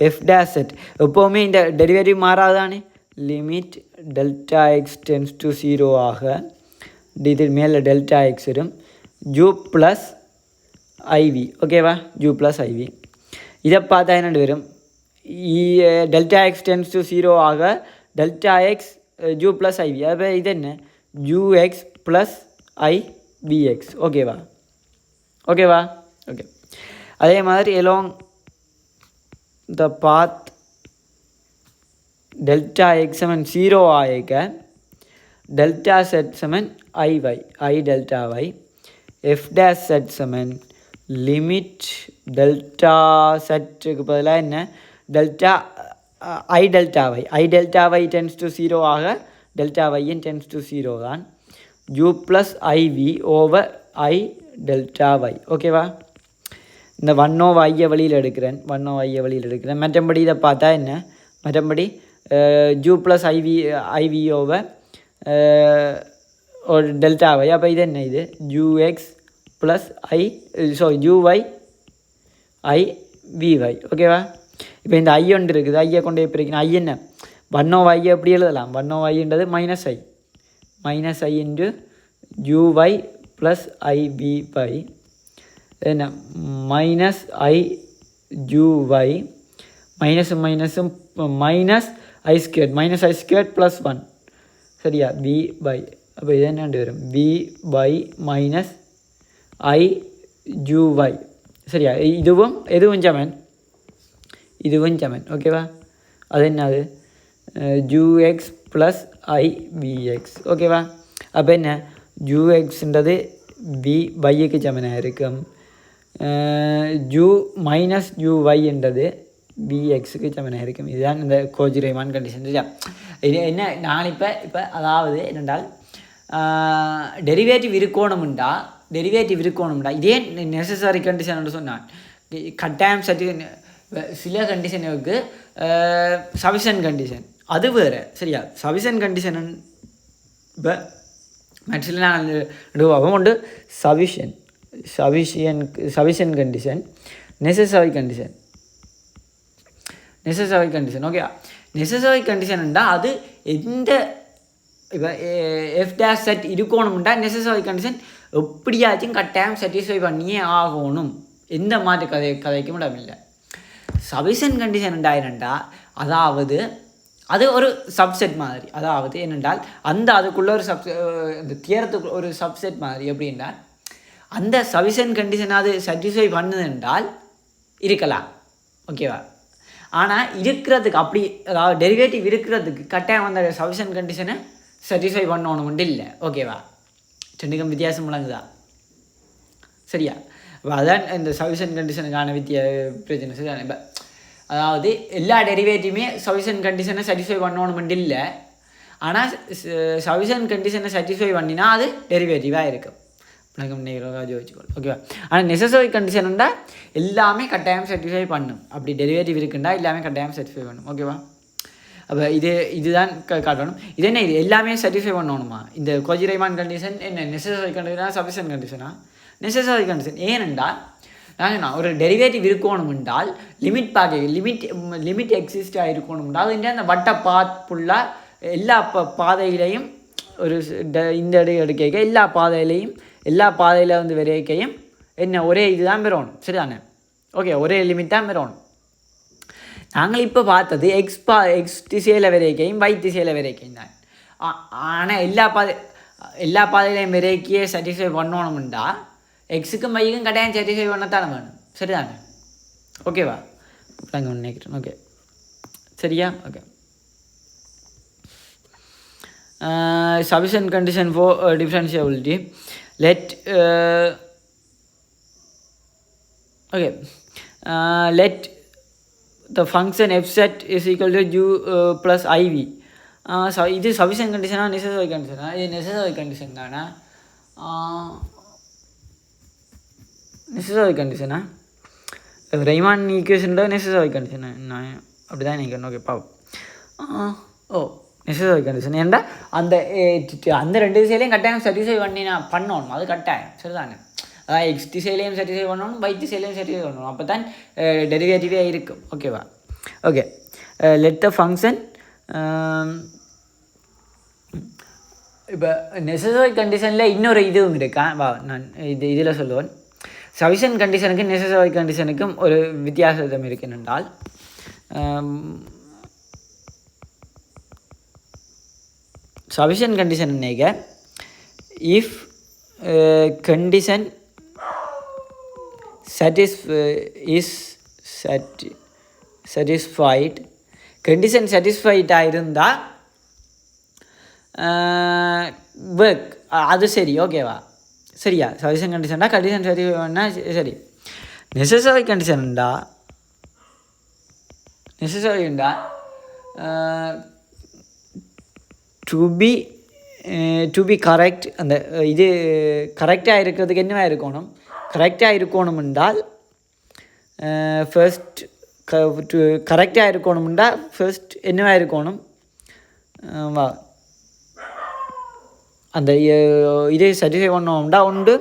A: எஃப் டேஷ் செட் எப்போவுமே இந்த டெரிவேட்டிவ் மாறாதானே. Limit delta x tends to 0 ஆக இது மேலே டெல்டா எக்ஸ் வரும் ஜூ ப்ளஸ் ஐவி. ஓகேவா? ஜூ ப்ளஸ் ஐவி இதை பார்த்தா என்ன வரும் டெல்டா எக்ஸ் டென்ஸ் டு 0 ஆக delta x u plus i v. அப்போ இது என்ன u x plus i v x. ஓகேவா? ஓகே அதே மாதிரி along the path delta x சமன் 0 ஆக delta z சமன் I delta y f dash z சமன் லிமிட் delta zக்கு பதிலாக என்ன delta I delta y tends to 0 ஆக delta y tends to 0 தான் u plus iv over I delta y ஓகேவா. இந்த 1 over ஐயை வெளியில் எடுக்கிறேன் மற்றபடி இதை பார்த்தா என்ன மற்றபடி u plus iv over ஒரு டெல்டா y அப்போ இது என்ன இது ux plus uy I vy ஓகேவா. இப்போ இந்த ஐ ஒன்று இருக்குது ஐயை கொண்டு பிரிக்கணும் ஐ என்ன 1 over ஐயை எப்படி எழுதலாம் 1 over ஐன்றது minus i into uy plus ivy என்ன மைனஸ் ஐ uy மைனஸும் மைனஸ் ஐ ஸ்கொயர் ப்ளஸ் 1 சரியா v பை அப்போ இது என்ன வரும் v by minus i uy சரியா. இதுவும் சமன் ஓகேவா. அது என்னது ux ப்ளஸ் ஐ vx ஓகேவா. அப்போ என்ன uxன்றது v பைக்கு சமனாக இருக்கும் u மைனஸ் uy என்றது vxக்கு சமனாக இருக்கும். இதுதான் இந்த கோஜ்-ரைமான் கண்டிஷன் சரியா. இது என்ன நான் இப்போ அதாவது என்னென்றால் டெரிவேட்டிவ் இருக்கணும்டா இதே நெசசரி கண்டிஷன் என்று சொன்னான் கட்டாயம் சில கண்டிஷனுக்கு சஃபிஷியன்ட் கண்டிஷன் அது வேறு சரியா. சஃபிஷியன்ட் கண்டிஷன் இப்போ மேக்ஸில் நான் அவன் உண்டு sufficient condition necessary condition okay. Necessary கண்டிஷன்டா அது எந்த இப்போ எஃப் டேஷ் செட் இருக்கணும்டா நெசசரி கண்டிஷன் எப்படியாச்சும் கட்டாயம் சாட்டிஸ்ஃபை பண்ணியே ஆகணும் எந்த மாதிரி கதைக்கும் இடமில்லை. சஃபிஷியன்ட் கண்டிஷன் என்னண்டா அதாவது அது ஒரு சப்செட் மாதிரி அதாவது என்னென்றால் அதுக்குள்ளே ஒரு இந்த தியரத்துக்கு ஒரு சப்செட் மாதிரி எப்படி என்றால் அந்த சஃபிஷியன்ட் கண்டிஷன் அது சாட்டிஸ்ஃபை பண்ணுது என்றால் இருக்கலாம் ஓகேவா. ஆனால் இருக்கிறதுக்கு அப்படி அதாவது டெரிவேட்டிவ் இருக்கிறதுக்கு கட்டாயம் அந்த சஃபிஷியன்ட் கண்டிஷனை சாட்டிஸ்ஃபை பண்ணணும்னு இல்லை ஓகேவா. ரெண்டுக்கும் வித்தியாசம் விளங்குதா சரியா. இப்போ அதான் இந்த சஃபிஷியன்ட் கண்டிஷனுக்கான பிரச்சனை சரியா. இப்போ அதாவது எல்லா டெரிவேட்டிவுமே சஃபிஷியன்ட் கண்டிஷனை சாட்டிஸ்ஃபை பண்ணணும்னு இல்லை. ஆனால் சஃபிஷியன்ட் கண்டிஷனை சாட்டிஸ்ஃபை பண்ணினா அது டெரிவேட்டிவாக இருக்கும் வச்சுக்கோள் ஓகேவா. ஆனால் நெசசரி கண்டிஷன்டா எல்லாமே கட்டாயம் சாட்டிஸ்ஃபை பண்ணும் அப்படி டெரிவேட்டிவ் இருக்குண்டா எல்லாமே கட்டாயம் சாட்டிஸ்ஃபை பண்ணும் ஓகேவா. அப்போ இதுதான் காட்டணும். இது என்ன இது எல்லாமே சாட்டிஸ்ஃபை பண்ணணுமா இந்த கோஜ்-ரைமான் கண்டிஷன் என்ன நெசசரி கண்டிஷனா சஃபிஷியன்ட் கண்டிஷனா நெசசரி கண்டிஷன். ஏனென்றால் நான் ஒரு டெரிவேட்டிவ் இருக்கணும் என்றால் லிமிட் எக்ஸிஸ்டாக இருக்கணும் என்றால் அது அந்த வட்ட பாத் ஃபுல்லாக எல்லா பாதையிலையும் ஒரு இந்த எடுக்க எல்லா பாதையில் வந்து வரைக்கையும் என்ன ஒரே இதுதான் பெறணும் சரிதானே ஓகே. ஒரே லிமிட் தான் பெறணும். நாங்கள் இப்போ பார்த்தது எக்ஸ் திசையில் வரைக்கையும் y திசையில் வரைக்கையும் தான். ஆனால் எல்லா பாதையிலையும் வரைக்கியே சாட்டிஸ்ஃபை பண்ணணும்டா எக்ஸுக்கும் வைக்கும் கட்டாயம் சாட்டிஸ்ஃபை பண்ணத்தானே வேணும் சரிதானே ஓகேவா. நாங்கள் ஒன்று நினைக்கிறேன் ஓகே சரியா okay. Sufficient condition for differentiability. Let the function f set is equal to u plus iv. இது sufficient condition necessary condition இது necessary condition தானா necessary condition Riemann equation necessary condition நான் அப்படி தான் நினைக்கிறேன் ஓகே பாவம் நெசசரி கண்டிஷன் ஏன்டா அந்த ரெண்டு திசையிலையும் கட்டாயம் சாட்டிஸ்ஃபை பண்ணணும் அது கட்டாயம் சரிதானே. அதாவது எக்ஸ் திசையிலையும் சாட்டிஸ்ஃபை பண்ணணும் y திசையிலையும் சாட்டிஸ்ஃபை பண்ணணும் அப்போ தான் டெரிவேட்டிவே இருக்கும் ஓகேவா. ஓகே லெட் த ஃபங்க்ஷன் இப்போ நெசசரி கண்டிஷனில் இன்னொரு இதுவும் இருக்கா நான் இதில் சொல்லுவேன். சஃபிஷியன்ட் கண்டிஷனுக்கும் நெசசரி கண்டிஷனுக்கும் ஒரு வித்தியாசம் இருக்குன்னால் sufficient condition என்னங்க if condition is satisfied condition satisfied-ஆக இருந்தால் ஒர்க் அது சரி ஓகேவா சரியா சஃபிஷியன்ட் கண்டிஷன்டா கண்டிஷன் சரி பண்ணால் சரி நெசசரி கண்டிஷன்டா நெசசரிண்டா டு பி கரெக்ட் அந்த இது கரெக்டாக இருக்கிறதுக்கு என்னவா இருக்கணும் கரெக்டாக இருக்கணும் என்றால் ஃபர்ஸ்ட் கரெக்டாக இருக்கணும்டா ஃபர்ஸ்ட் என்னவா இருக்கணும் வா அந்த இதே சாட்டிஸ்ஃபை பண்ணோம்டா உண்டு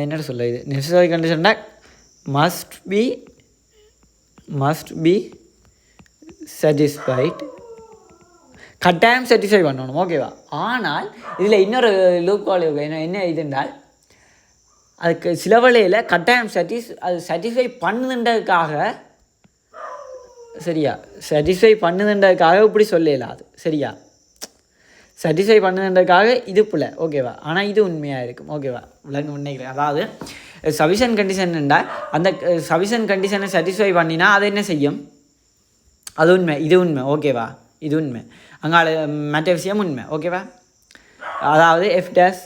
A: என்ன சொல்ல இது நெசசரி கண்டிஷன்டா மஸ்ட் பி சாட்டிஸ்ஃபைட் கட்டாயம் சாட்டிஸ்ஃபை பண்ணணும் ஓகேவா ஆனால் இதில் இன்னொரு லூப் கால் என்ன இதுன்றால் அதுக்கு சில வேளையில் கட்டாயம் அது சாட்டிஸ்ஃபை பண்ணுதுன்றதுக்காக சரியா சாட்டிஸ்ஃபை பண்ணுதுன்றதுக்காக இப்படி சொல்லலாம் அது சரியா சாட்டிஸ்ஃபை பண்ணுதுன்றதுக்காக இது புல ஓகேவா ஆனால் இது உண்மையாக இருக்கும் ஓகேவா விளங்க நினைக்கிறேன் அதாவது சஃபிஷியன்ட் கண்டிஷன்டா அந்த சஃபிஷியன்ட் கண்டிஷனை சாட்டிஸ்ஃபை பண்ணினா அதை என்ன செய்யும் அது உண்மை இது உண்மை ஓகேவா இது உண்மை அங்கால மற்ற விஷயம் உண்மை ஓகேவா அதாவது எஃப் டேஷ்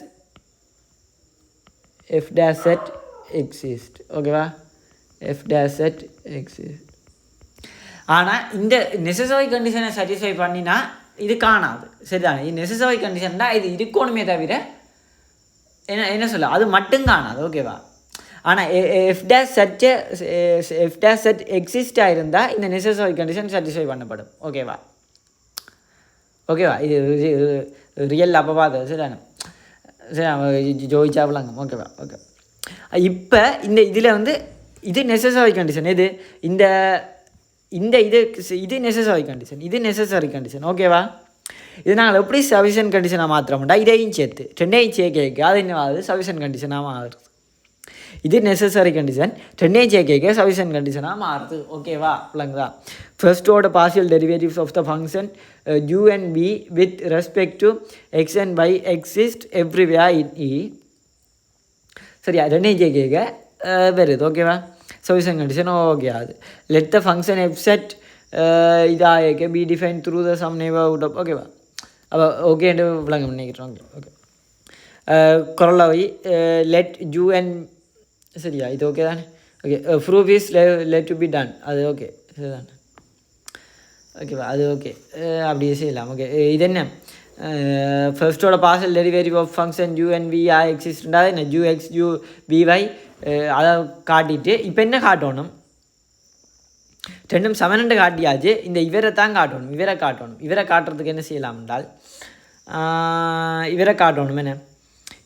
A: செட் எக்ஸிஸ்ட் ஓகேவா எஃப் டேஷ் செட் எக்ஸிஸ்ட் ஆனால் இந்த நெசசரி கண்டிஷனை சாட்டிஸ்ஃபை பண்ணினா இது காணாது சரிதானே இது நெசசரி கண்டிஷன்டா இது இருக்கணுமே தவிர என்ன சொல்ல அது மட்டும் காணாது ஓகேவா ஆனால் எஃப் டேஷ் செட் எக்ஸிஸ்டாக இருந்தால் இந்த நெசசரி கண்டிஷன் சாட்டிஸ்ஃபை பண்ணப்படும் ஓகேவா இது ரியல் அப்போ பார்த்தது சரிதானே சரி ஜோதிச்சாப்பிலாங்க ஓகேவா ஓகே இப்போ இந்த இதில் இது நெசசரி கண்டிஷன் இது இது நெசசரி கண்டிஷன் ஓகேவா இது நாங்கள் எப்படி சஃபிஷியன்ட் கண்டிஷனாக மாத்திரமுண்டா இதையும் சேர்த்து ரெண்டையும் சேர்க்க அது என்ன ஆகுது சஃபிஷியன்ட் கண்டிஷனாக மாறுது இது நெசசரி கண்டிஷன் ரெண்டையும் சேர்க்க சஃபிஷியன்ட் கண்டிஷனாக மாறுது ஓகேவா இல்லைங்களா first order partial derivatives of the function u and v with respect to x and y exist everywhere in E சரியா ரெண்டையும் சேர்க்க வருது ஓகேவா சஃபிஷியன்ட் கண்டிஷன் ஓகே ஆகுது let the function f z இதாக be define through the some neighbourhood of ஓகேவா அப்போ ஓகேன்னு விளங்க நினைக்கிறோம் ஓகே குரலாவை லெட் யூ அண்ட் சரியா இது ஓகே தானே okay proof is let to be done அது ஓகே சரிதானே ஓகேவா அது ஓகே அப்படியே செய்யலாம் ஓகே இது என்ன ஃபர்ஸ்டோட partial derivative of function u and v are எக்ஸிஸ்டா என்ன யூ எக்ஸ் யூ பிஒய் அதை காட்டிட்டு இப்போ என்ன காட்டணும் ரெண்டும் சமனண்டு காட்டியாச்சு இந்த இவரை தான் காட்டணும் இவரை காட்டுறதுக்கு என்ன செய்யலாம் என்றால் இவரை காட்டணும் என்ன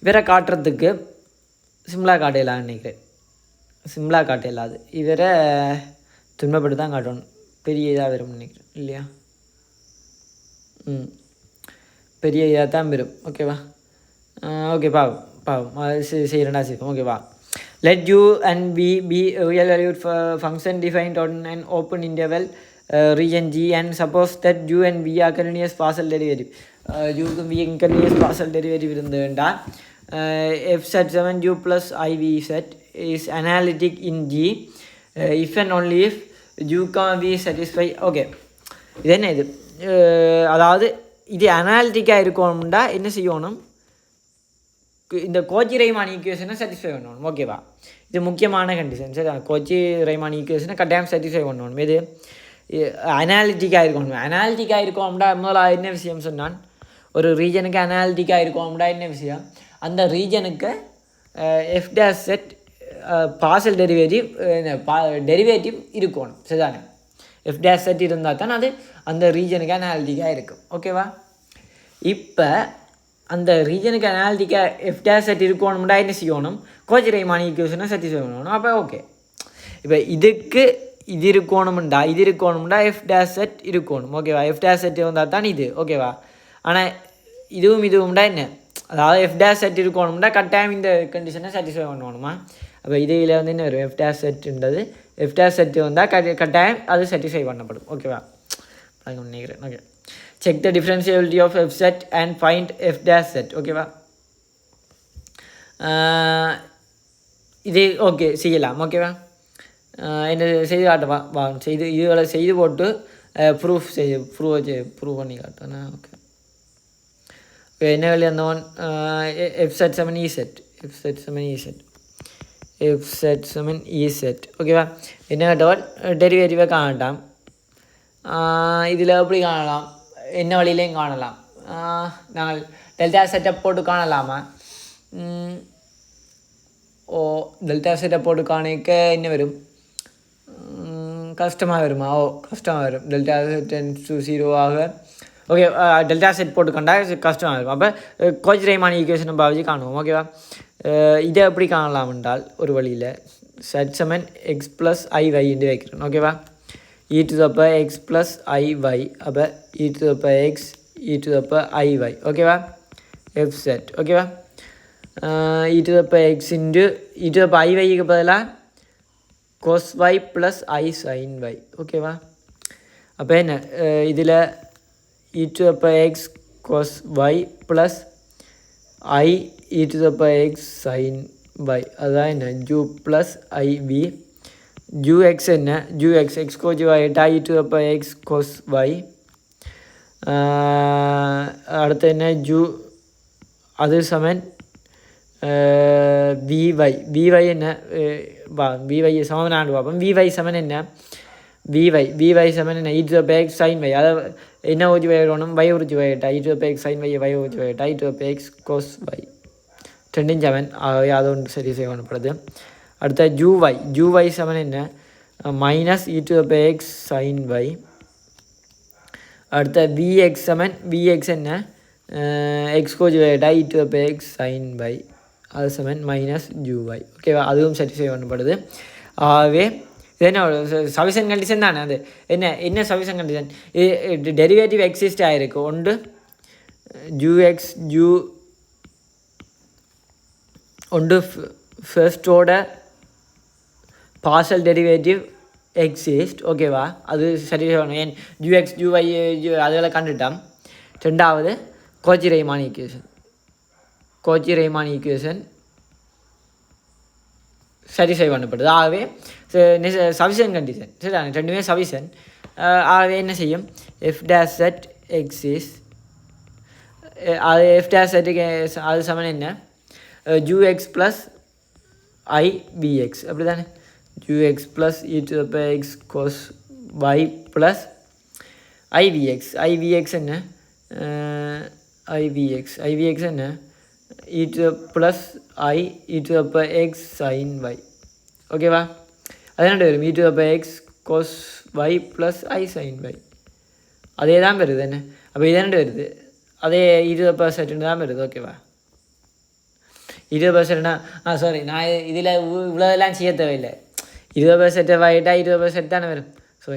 A: இவரை காட்டுறதுக்கு சிம்லாக காட்டையலான்னு நினைக்கிறேன் சிம்லாக காட்டையலாது இவரை துன்பப்பட்டு தான் காட்டணும் பெரிய இதாக வரும்னு நினைக்கிறேன் இல்லையா பெரிய இதாக தான் வரும் ஓகேவா ஓகே பாவம் செய்கிறேன்டா செய்வோம் ஓகேவா let u and v be real valued function defined on an open interval region G and suppose that u and v are continuous partial derivative u க்கும் v க்கும் continuous partial derivative இருந்ததுண்டா f set 7u plus iv set is analytic in G if and only if u v satisfy okay இது என்ன இது அதாவது இது அனாலிட்டிக்காக இருக்கணும்டா என்ன செய்யணும் இந்த கோச்சி ரைமான் ஈக்குவேஷனை சாட்டிஸ்ஃபை பண்ணணும் ஓகேவா இது முக்கியமான கண்டிஷன் சரி கோச்சி ரைமான் ஈக்குவேஷனை கட்டாயம் சாட்டிஸ்ஃபை பண்ணணும் இது அனாலிட்டிக்காக இருக்கணும்டா முதல்ல என்ன விஷயம் சொன்னான் ஒரு ரீஜனுக்கு அனாலிட்டிக்காக இருக்கணும்டா என்ன விஷயம் அந்த ரீஜனுக்கு f dash z partial derivative இருக்கணும் சரிதானே எஃப் டேஷ் செட் இருந்தால் தான் அது அந்த ரீஜனுக்கு அனாலிட்டிக்காக இருக்கும் ஓகேவா இப்போ அந்த ரீஜனுக்கு அனாலிட்டிக்காக எஃப் டேஷ் செட் இருக்கணும்டா என்ன செய்யணும் கோச்சி ரைமான் ஈக்குவேஷனை சாட்டிஸ்ஃபை பண்ணணும் அப்போ ஓகே இப்போ இது இருக்கணும்டா எஃப் டேஷ் செட் இருக்கணும் ஓகேவா எஃப் டேஷ் செட் வந்தால் தான் இது ஓகேவா ஆனால் இதுவும்டா என்ன அதாவது எஃப் டேஷ் செட் இருக்கணும்டா கட்டாயம் இந்த கண்டிஷனை சாட்டிஸ்ஃபை பண்ணணுமா அப்போ இதில் என்ன வரும் எஃப் டேஷ் செட்டுன்றது எஃப் டேஷ் செட் வந்தால் கட்டாயம் அது சாட்டிஸ்ஃபை பண்ணப்படும் ஓகேவா நினைக்கிறேன் okay check the differentiability of f set and find f dash set ஓகேவா இது ஓகே செய்யலாம் ஓகேவா. என்ன செய்து காட்டுவா வா செய்து இதுகளை செய்து போட்டு ப்ரூஃப் ப்ரூவ் பண்ணி காட்டுவேண்ணா. ஓகே என்ன வேலை வந்தவன் எஃப் செட் 7 இ செட் ஓகேவா. என்ன கேட்டவன் டெரிவேட்டிவை காணட்டாம். இதில் எப்படி காணலாம், என்ன வழியிலையும் காணலாம். நாங்கள் டெல்டா செட்டப் போட்டு காணலாமா? டெல்டா செட்டப் போட்டு காணிக்க என்ன வரும், கஷ்டமாக வருமா? கஷ்டமாக வரும். டெல்டா டென்ஸ் டு 0 ஆக ஓகே. டெல்டா செட் போட்டு கண்டா கஷ்டமாக இருக்கும். அப்போ கோச்-ரைமான் ஈக்குவேஷனை பாவிச்சு காணுவோம் ஓகேவா. இதை எப்படி காணலாம் என்றால் ஒரு வழியில் செட் சமன் எக்ஸ் ப்ளஸ் ஐy என்று வைக்கிறேன் ஓகேவா. e to the power x plus iy அப்போ e to the power x e to the power iy ஓகேவா. f set ஓகேவா. e to the power x into e to the power iy பதிலாக cos y plus I sin y ஓகேவா. அப்போ என்ன இதில் e to the power x cos y plus I e to the power x sin y அதான் என்ன u plus iv x என்ன x Khoj y i to the power x cos y. அடுத்து என்ன அது சமன் vy என்ன vy சமன் ஆண்டு பார்ப்போம். vy சமன் என்ன vy சமன் என்ன e to the power x sin y. அதை என்ன ஊற்றி வயணும் y உறிச்சி வயட்டா e to the power x sin y ஊற்றி வயட்டா e to the power x cos y ரெண்டும் சமன். ஆகவே அது ஒன்று சரி செய்யப்படுது. அடுத்த uy சமன் என்ன minus e to the power x sin y. அடுத்த vx சமன் vx என்ன x Khoj வயட்டா e to the power x sin y அது சமன் மைனஸ் uy ஓகேவா. அதுவும் சாட்டிஸ்ஃபை பண்ணப்படுது. ஆகவே இது என்ன சஃபிஷியன்ட் கண்டிஷன் தானே. அது என்ன சஃபிஷியன்ட் கண்டிஷன், இது டெரிவேட்டிவ் எக்ஸிஸ்ட் ஆகிருக்கு. ஒன்று ஒன்று ஃபர்ஸ்டோட பார்ஷல் டெரிவேட்டிவ் எக்ஸிஸ்ட் ஓகேவா. அது சரி பண்ணணும். ஏன் ux uy அதெல்லாம் கண்டுட்டோம். ரெண்டாவது கோச்சி-ரைமான் ஈக்குவேஷன் சாட்டிஸ்ஃபை பண்ணப்படுது. ஆகவே சஃபிஷியன்ட் கண்டிஷன் சரிதானே, ரெண்டுமே சஃபிஷியன்ட். ஆகவே என்ன செய்யும் எஃப் டேஷ் செட் எக்ஸிஸ்ட் அது எஃப் டேஷ் செட்டுக்கு அது சமன் என்ன ux ப்ளஸ் I vx அப்படி தானே. ux plus e to the power x cos y plus ivx என்ன ivx என்ன e to the plus I e to the power x sin y ஓகேவா. அது என்ன வரும் e to the power x cos y plus I sin y அதே தான் வருது என்ன. அப்போ இது என்ன வருது அதே e to the power set தான் வருது ஓகேவா. 20% சாரி நான் இதில் இவ்வளோதெல்லாம் செய்ய தேவையில்லை. 20% வாயிட்டா 20% தானே வரும். ஸோ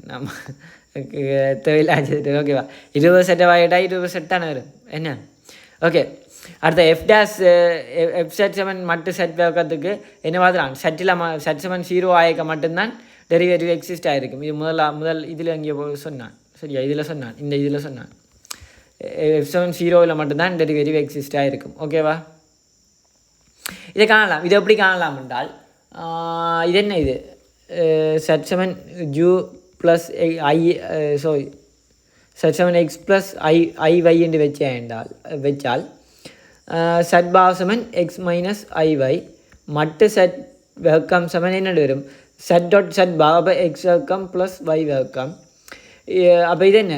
A: நம்ம தேவையில்லாம் செய்துட்டு ஓகேவா. 20% வாயிட்டா 20% தானே வரும் என்ன ஓகே. அடுத்த எஃப் செட் 7 மட்டும் செட் வைக்கிறதுக்கு என்ன பார்த்துலாம் செட் 7 0 ஆகிக்க மட்டும்தான் டெரிவேட்டிவ் எக்ஸிஸ்ட் ஆகிருக்கும். இது முதல் இதில் இங்கே சொன்னான் சரியா. இதில் சொன்னான் இதில் சொன்னான் f7 0 மட்டும்தான் டெரிவேட்டிவ் எக்ஸிஸ்ட் ஆகிருக்கும் ஓகேவா. இதை காணலாம். இது எப்படி காணலாம் என்றால் இது என்ன இது set 7 u plus set 7 x plus iy என்று வச்சால் செட் பாவ் சமன் x மைனஸ் iy மட்டு செட் வர்க்கம் சமன் என்ன வரும் செட் டாட் செட் பாவ் அப்போ எக்ஸ் வர்க்கம் ப்ளஸ் y வர்க்கம். அப்போ இது என்ன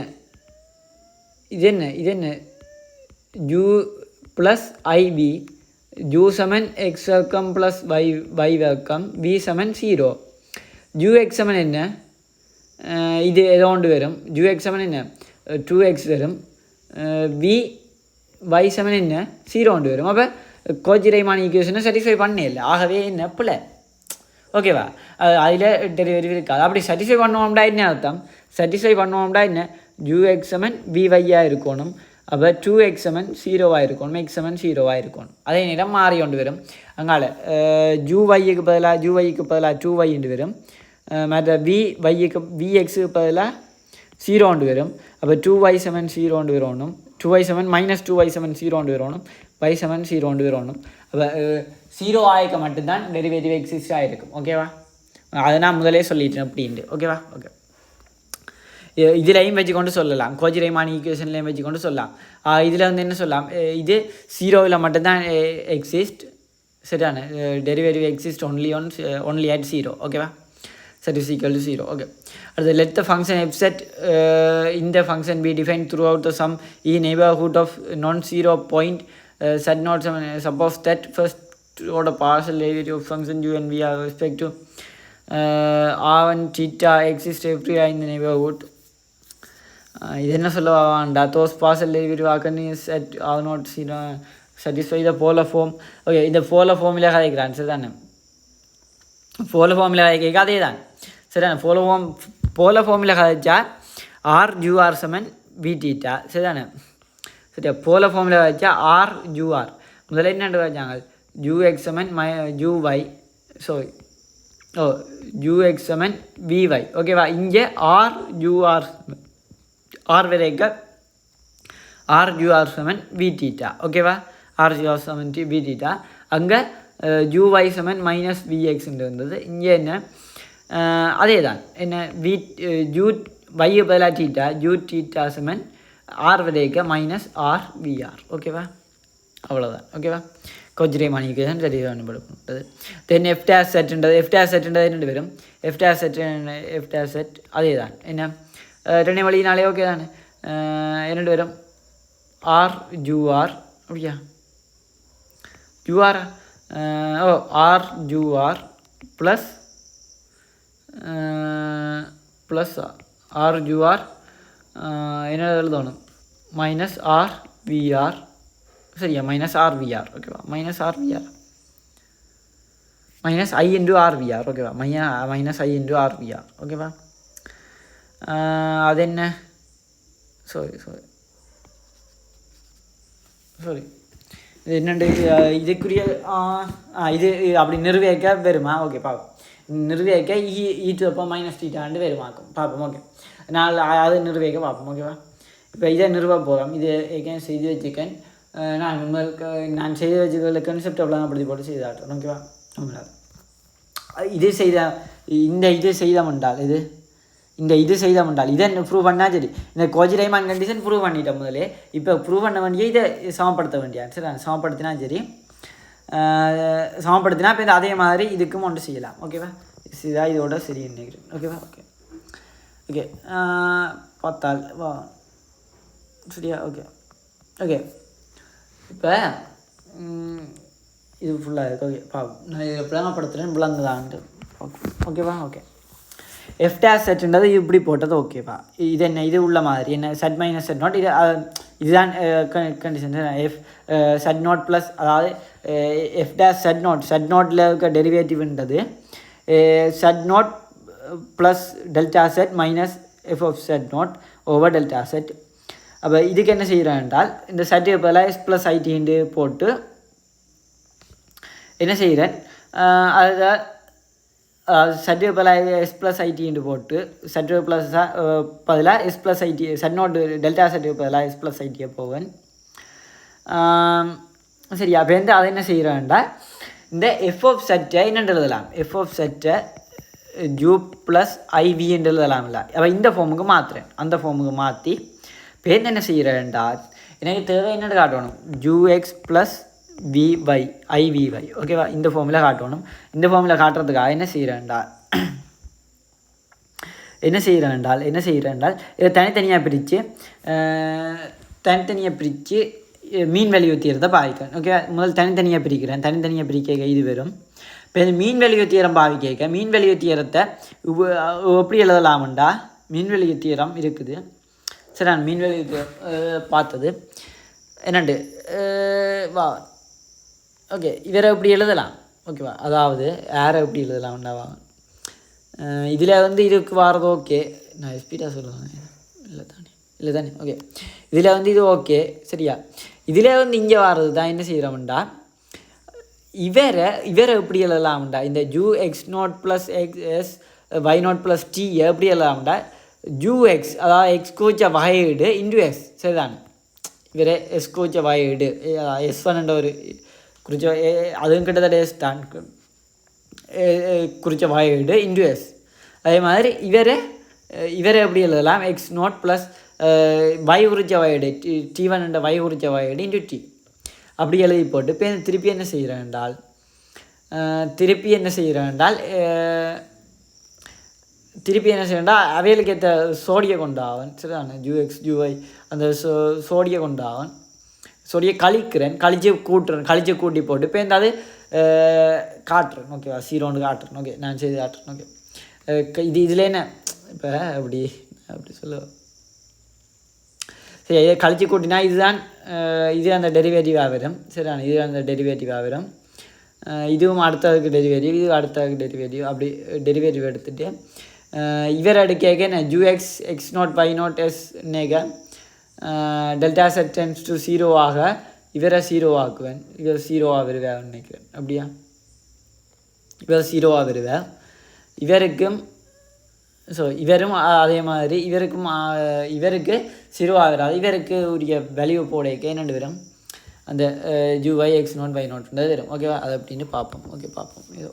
A: u ப்ளஸ் iv u சமன் எக்ஸ் வர்க்கம் ப்ளஸ் y வர்க்கம் v சமன் 0. ux சமன் என்ன இது ஏதோ ஒன்று வரும். ux சமன் என்ன 2x வரும். y சமன் என்ன 0 ஒன்று வரும். அப்போ கோச்சி-ரைமான் ஈக்குவேஷனை சாட்டிஸ்ஃபை பண்ணே இல்லை. ஆகவே என்ன பிள்ளை ஓகேவா. அதில் டெரிவேட்டிவ் இருக்காது. அப்படி சாட்டிஸ்ஃபை பண்ணுவோம்டா என்ன அர்த்தம், சாட்டிஸ்ஃபை பண்ணுவோம்டா என்ன ux சமன் vyயாக இருக்கணும். அப்போ 2x சமன் 0 இருக்கணும், x சமன் 0 இருக்கணும். அதே நேரம் மாறி கொண்டு வரும். அங்கால uyக்கு பதிலாக 2y என்று வரும். மற்ற vyக்கு vxக்கு பதிலாக
B: 0 கொண்டு வரும். அப்போ 2y7 0 கொண்டு வரணும். 2y7 மைனஸ் 2y7 0 கொண்டு வரணும். y7 0 கொண்டு வரணும். அப்போ 0 ஆயிக்க மட்டும்தான் டெரிவேட்டிவ் எக்ஸிஸ்ட் ஆகிருக்கும். ஓகேவா? அதை நான் முதலே சொல்லிட்டேன் அப்படின்ட்டு. ஓகேவா? ஓகே. இதுலையும் வச்சு கொண்டு சொல்லலாம், கோஜி-ரைமான் ஈக்குவேஷன்லையும் வச்சு கொண்டு சொல்லலாம். இதில் வந்து என்ன சொல்லலாம், இது 0வில் மட்டும்தான் எக்ஸிஸ்ட். சரியான டெரிவேட்டிவ் எக்ஸிஸ்ட் ஒன்லி அட் 0. ஓகேவா? set is equal to 0. Okay. Let the function f set in the function be defined throughout the sum in neighborhood of non-zero point set not suppose that first order partial derivative of function u and v are respect to r1 theta exists everywhere in the neighborhood. இது என்ன சொல்ல வேண்டாம், those partial derivative ஆக்கன்னு z are not satisfy the polar form. ஓகே, இந்த polar formula கதைக்கிறான். சரிதானே? Polar formula கதைக்க அதே தான். சரிதானே? போலர் ஃபார்முலா கதைச்சா ஆர் யூஆர் சமன் வி டீட்டா. சரிதானே? சரியா? போலர் ஃபார்முலா கதைச்சா ஆர் யூஆர் முதல்ல என்ன வச்சாங்க, யூஎக்ஸ் சமன் யூஒய் யூஎக்ஸ் சமன் விஒய். ஓகேவா? இங்கே ஆர் யூஆர் ஆர் வரைக்க ஆர் யூஆர் சமன் வி டீட்டா. ஓகேவா? ஆர் யூஆர் சமன் வி டீட்டா. அங்கே யூஒய் சமன் மைனஸ் விஎக்ஸ்ன்னு இருந்தது. இங்கே என்ன அதே தான், என்ன வி யூ வையை பதிலாக டீட்டா, யூ டீட்டா சமன் ஆர் வரைக்க மைனஸ் ஆர் விஆர். ஓகேவா? அவ்வளோதான். ஓகேவா? கோஜி-ரைமான் ஈக்குவேஷன் சரி பண்ணப்பட்டது. தென் எஃப் டேஷ் செட்டுன்றது என்ன வரும், எஃப் டேஷ் செட் அதே தான். என்ன ரெண்டே வழினாலே ஓகே தானே. என்னென்று வரும், ஆர் யூஆர் அப்படியா, u r r u r plus r u r என்ன எழுதணும், மைனஸ் ஆர் விஆர். சரியா? Minus R VR. ஓகேவா? Minus R v r minus i into r VR. ஓகேவா? Minus i into r VR. ஓகேவா? அது என்ன, சாரி இது என்னண்டு இதுக்குரிய இது அப்படி நிறுவிக்க வருமா? ஓகே பார்ப்போம். நிறுவிக்க ஈட்டுப்போ மைனஸ் டீட்டாண்டு வருமாக்கும் பார்ப்போம். ஓகே, நான் அது நிறுவிக்க பார்ப்போம். ஓகேவா? இப்போ இதை நிறுவ போகிறோம். இது ஏற்கனவே செய்து வச்சுக்கேன். நான் செய்து வச்சுக்கல கன்செப்ட் அவ்வளோதான் போட்டு செய்தாட்டோம். ஓகேவா? இது செய்தமென்றால் இது செய்தமென்றால் இதை ப்ரூவ் பண்ணால் சரி. இந்த கோஜி-ரைமான் கண்டிஷன் ப்ரூவ் பண்ணிட்டேன் முதலே. இப்போ ப்ரூவ் பண்ண வேண்டிய இதை சமப்படுத்த வேண்டிய. சரி, சமப்படுத்தினா சரி, சமப்படுத்தினா இப்போ அதே மாதிரி இதுக்கும் ஒன்று செய்யலாம். ஓகேவா? இதுதான் இதோட சரி நினைக்கிறேன். ஓகேவா? ஓகே பார்த்தால் வா சரியா? ஓகே இப்போ இது ஃபுல்லாக இருக்குது. ஓகே பார்ப்போம். நான் இதில் விளங்கப்படுத்துகிறேன், விளங்குதான்ட்டு. ஓகேவா? ஓகே, எஃப் டேஷ் செட்டுன்றது இப்படி போட்டது. ஓகேவா? இது என்ன, இது உள்ள மாதிரி என்ன செட் மைனஸ் செட் நாட், இதுதான் condition. F Z naught plus, அதாவது எஃப் டேஷ் செட் நாட்டில் இருக்க டெரிவேட்டிவ்ன்றது Z naught plus delta set minus F of Z naught over delta set. அப்போ இதுக்கு என்ன செய்கிறேன் என்றால், இந்த செட்டு பதிலாக எஸ் ப்ளஸ் ஐடின்னு போட்டு என்ன செய்கிறேன், அதில் செட்டு பதிலாக எஸ் ப்ளஸ் ஐடின்னு போட்டு செட்டு ப்ளஸ் பதிலாக s plus i t z naught delta set பதிலாக எஸ் ப்ளஸ் ஐடியை போவேன். சரி, அப்போ வந்து அதை என்ன செய்கிறேன்டா, இந்த எஃப் ஆஃப் செட்டை என்னென்று எழுதலாம், எஃப் ஆஃப் செட்டை ஜூ ப்ளஸ் ஐவி என்று எழுதலாம். இல்லை, அப்போ இந்த ஃபார்முக்கு மாற்றுறேன். அந்த ஃபார்முக்கு மாற்றி இப்போ என்ன செய்கிறேன்டா, எனக்கு தேவை என்னென்னு காட்டணும், ஜூஎக்ஸ் ப்ளஸ் விவை ஐவிவை. ஓகேவா? இந்த ஃபார்முலா காட்டணும். இந்த ஃபார்முலா காட்டுறதுக்காக என்ன செய்கிறேன்டால் இதை தனித்தனியாக பிரித்து மீன் வேல்யூ தீரத்தை பாவிக்கிறேன். ஓகே, முதல் தனித்தனியாக பிரிக்கிறேன். தனித்தனியாக பிரிக்க இது வரும். இப்போ இந்த மீன் வேல்யூ தீரம் பாவிக்க மீன் வேல்யூ தீரத்தை எப்படி எழுதலாம்டா, மீன் வேல்யூ தீரம் இருக்குது. சரி, நான் மீன் வேல்யூ தீரம் பார்த்தது என்னண்டு வா. ஓகே, இவரை எப்படி எழுதலாம். ஓகேவா? அதாவது யாரை எப்படி எழுதலாம்டாவா, இதில் வந்து இதுக்கு வாரது. ஓகே, நான் ஸ்பீடாக சொல்லுவேன். இல்லை தானே? ஓகே, இதில் வந்து இது ஓகே. சரியா? இதில் வந்து இங்கே வாரது தான் என்ன செய்கிறோம்டா, இவரை எப்படி எழுதலாம்டா, இந்த u x naught plus x s y naught plus t எப்படி எழுதலாம்டா, ஜூ எக்ஸ் அதாவது எக்ஸ் குறித்த வகையீடு இன்டு எக்ஸ் சரிதானே இவரே எஸ் குறித்த வகையீடு S1 என்ற ஒரு குறித்த அதுவும் கிட்டத்தட்ட எஸ் தான் குறித்த வகையீடு இன்டு எஸ் அதே மாதிரி இவரை எப்படி எழுதலாம் எக்ஸ் நாட் ப்ளஸ் y குறித்த வகையீடு T1 என்ற y குறித்த வகையீடு இன்டு டி அப்படி எழுதி போட்டு இப்போ திருப்பி என்ன செய்கிறேன் என்றால் அவைகளுக்கு ஏற்ற சோடியை கொண்டாவன் சரிதானே ஜூஎக்ஸ் ஜூஐ அந்த சோடியை கொண்டாவன் சோடியை கழிச்சு கூட்டி போட்டு இப்போ அது காட்டுறேன் ஓகேவா 0 காட்டுறேன் ஓகே நான் செய்து காட்டுறேன் ஓகே இதில் என்ன இப்போ அப்படி சொல்லுவேன் சரி இதை கழிச்சு கூட்டினா இது அந்த டெரிவேட்டிவாக வரும் சரிதானே இது அந்த டெரிவேட்டிவாக வரும் இதுவும் அடுத்ததுக்கு டெரிவேட்டிவ் இது அடுத்ததுக்கு டெரிவேட்டிவ் அப்படி டெரிவேட்டிவ் எடுத்துகிட்டு இவர் எடுக்க என்ன ஜூஎக்ஸ் எக்ஸ் நாட் பை நாட் எஸ் நேக டெல்டா செட் டென்ஸ் டு 0 ஆக இவரை 0 ஆக்குவேன் இவர் 0 வருவேன் நினைக்கிறேன் அப்படியா இவர் 0 வருவேன் இவருக்கும் ஸோ இவரும் அதே மாதிரி இவருக்கு 0 ஆகிறாது இவருக்கு உரிய வேல்யூ போடைக்கு என்னென்று வரும் அந்த ஜூஐ எக்ஸ் நாட் பை நாட்ன்றது வரும் ஓகேவா அதை அப்படின்னு பார்ப்போம் ஓகே பார்ப்போம் ஏதோ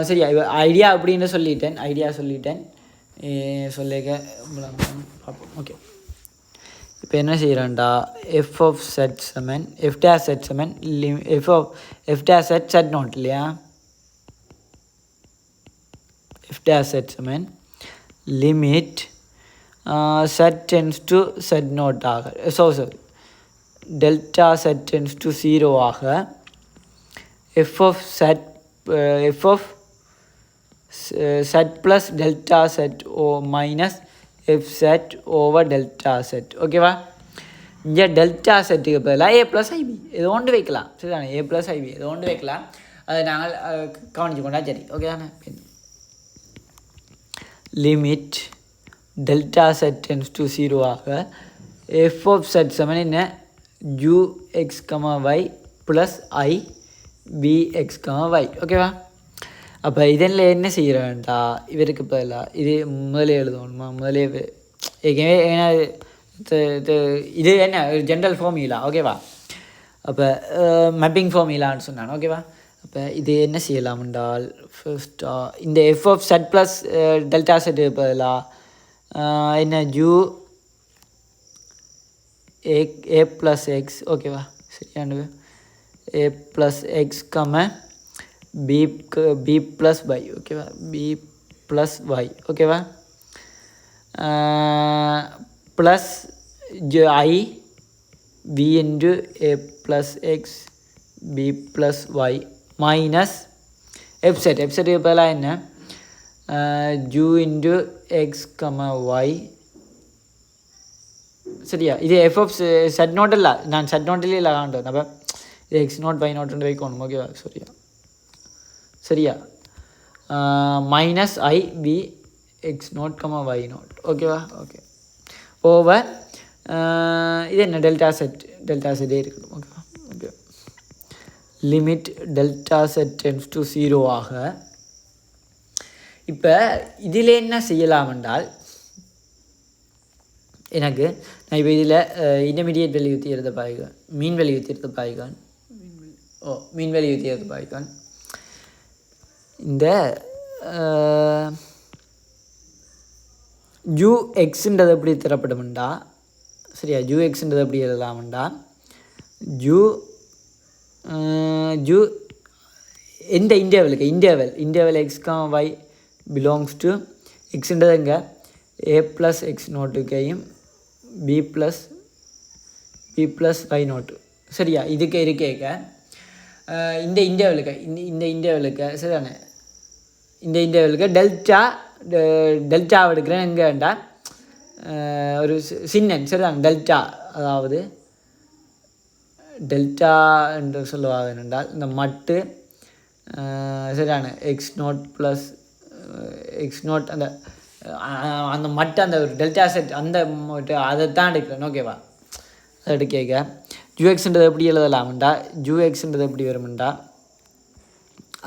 B: சரியா ஐடியா அப்படின்னு சொல்லிட்டேன் சொல்லிக்க பார்ப்போம் ஓகே இப்போ என்ன செய்கிறேன்டா எஃப் ஆஃப் செட் செமன் எஃப் டேஸ் செட் செமன் எஃப் டேஸ் செட் நாட் இல்லையா எஃப் டேஸ் செட் செமன் limit Z tends to Z naught ஆக sorry delta set tends to 0 ஆக F of set plus delta set minus F set over delta set ஓகேவா இங்கே delta செட்டுக்கு பதிலாக ஏ plus IP ஏதோ ஒன்று வைக்கலாம் சரிதானே ஏ ப்ளஸ் ஐபி ஏதோ ஒன்று வைக்கலாம் அதை நாங்கள் கவனிச்சு கொண்டா சரி ஓகே தானே limit delta set tends to 0 ஆக எஃப் ஆஃப் செட் சமன் என்ன ஜூ எக்ஸ் y ப்ளஸ் ஐ பி எக்ஸ் y ஓகேவா அப்போ இதில் என்ன செய்கிறேன்டா இவருக்கு பதிலாக இது முதலே எழுதணுமா முதலே ஏற்கனவே ஏன்னா இது என்ன ஜென்ரல் ஃபார்முலா ஓகேவா அப்போ மேப்பிங் ஃபார்முலான்னு சொன்னான் ஓகேவா அப்போ இது என்ன செய்யலாம் என்றால் ஃபர்ஸ்ட்டாக இந்த F of set plus delta set பதிலாக என்ன ஜூ ஏ ப்ளஸ் எக்ஸ் ஓகேவா சரியானது A plus X B plus Y ஓகேவா பி ப்ளஸ் ஒய் ஓகேவா plus I B into A plus X B plus Y minus F செட்டுக்கு பதிலாக என்ன zoo into X y சரியா இது எஃப் ஆஃப் செட் நோட் இல்லை நான் செட் நோட்டிலே இல்லை காண்டேன் அப்போ இது எக்ஸ் நாட் பை நாட் வைக்கணும் ஓகேவா சரியா minus i v x naught y naught ஓகேவா ஓகே ஓவர் இது என்ன டெல்டா செட்டே இருக்கணும் ஓகேவா okay limit delta set tends to 0 ஆக இப்போ இதில் என்ன செய்யலாம் என்றால் எனக்கு நான் இப்போ இதில் இன்டர்மீடியேட் வேல்யூ தீர்த்த பாய்க்கான் மீன் வேல்யூ தீர்த்த பாய்க்கான் மீன் வேல்யூ தீர்த்த பாய்க்கான் இந்த ஜூ எக்ஸுன்றது எப்படி தரப்படும்டா சரியா ஜூ எக்ஸுன்றது எப்படி எழுதலாம்டா ஜூ எந்த interval X y belongs to எக்ஸுன்றது எங்கே ஏ ப்ளஸ் எக்ஸ் நோட்டுக்கையும் பி ப்ளஸ் ஒய் நோட்டு சரியா இதுக்கு இருக்கேக்க இந்த இன்டர்வலுக்கு சரிதானே இந்த இன்டர்வலுக்கு டெல்டா எடுக்கிறேன் எங்கே வேண்டாம் ஒரு சின்னன் சரிதானே டெல்டா அதாவது டெல்டா என்று சொல்லுவாங்க என்றால் இந்த மட்டு சரிதானே X naught plus X not அந்த மட்டு அந்த ஒரு டெல்டா செட் அந்த அதை தான் எடுக்கிறேன் ஓகேவா அதை எடுக்க ஜூஎக்ஸ்ன்றது எப்படி எழுதலாம்டா ஜூஎக்ஸ்ன்றது எப்படி வரும்டா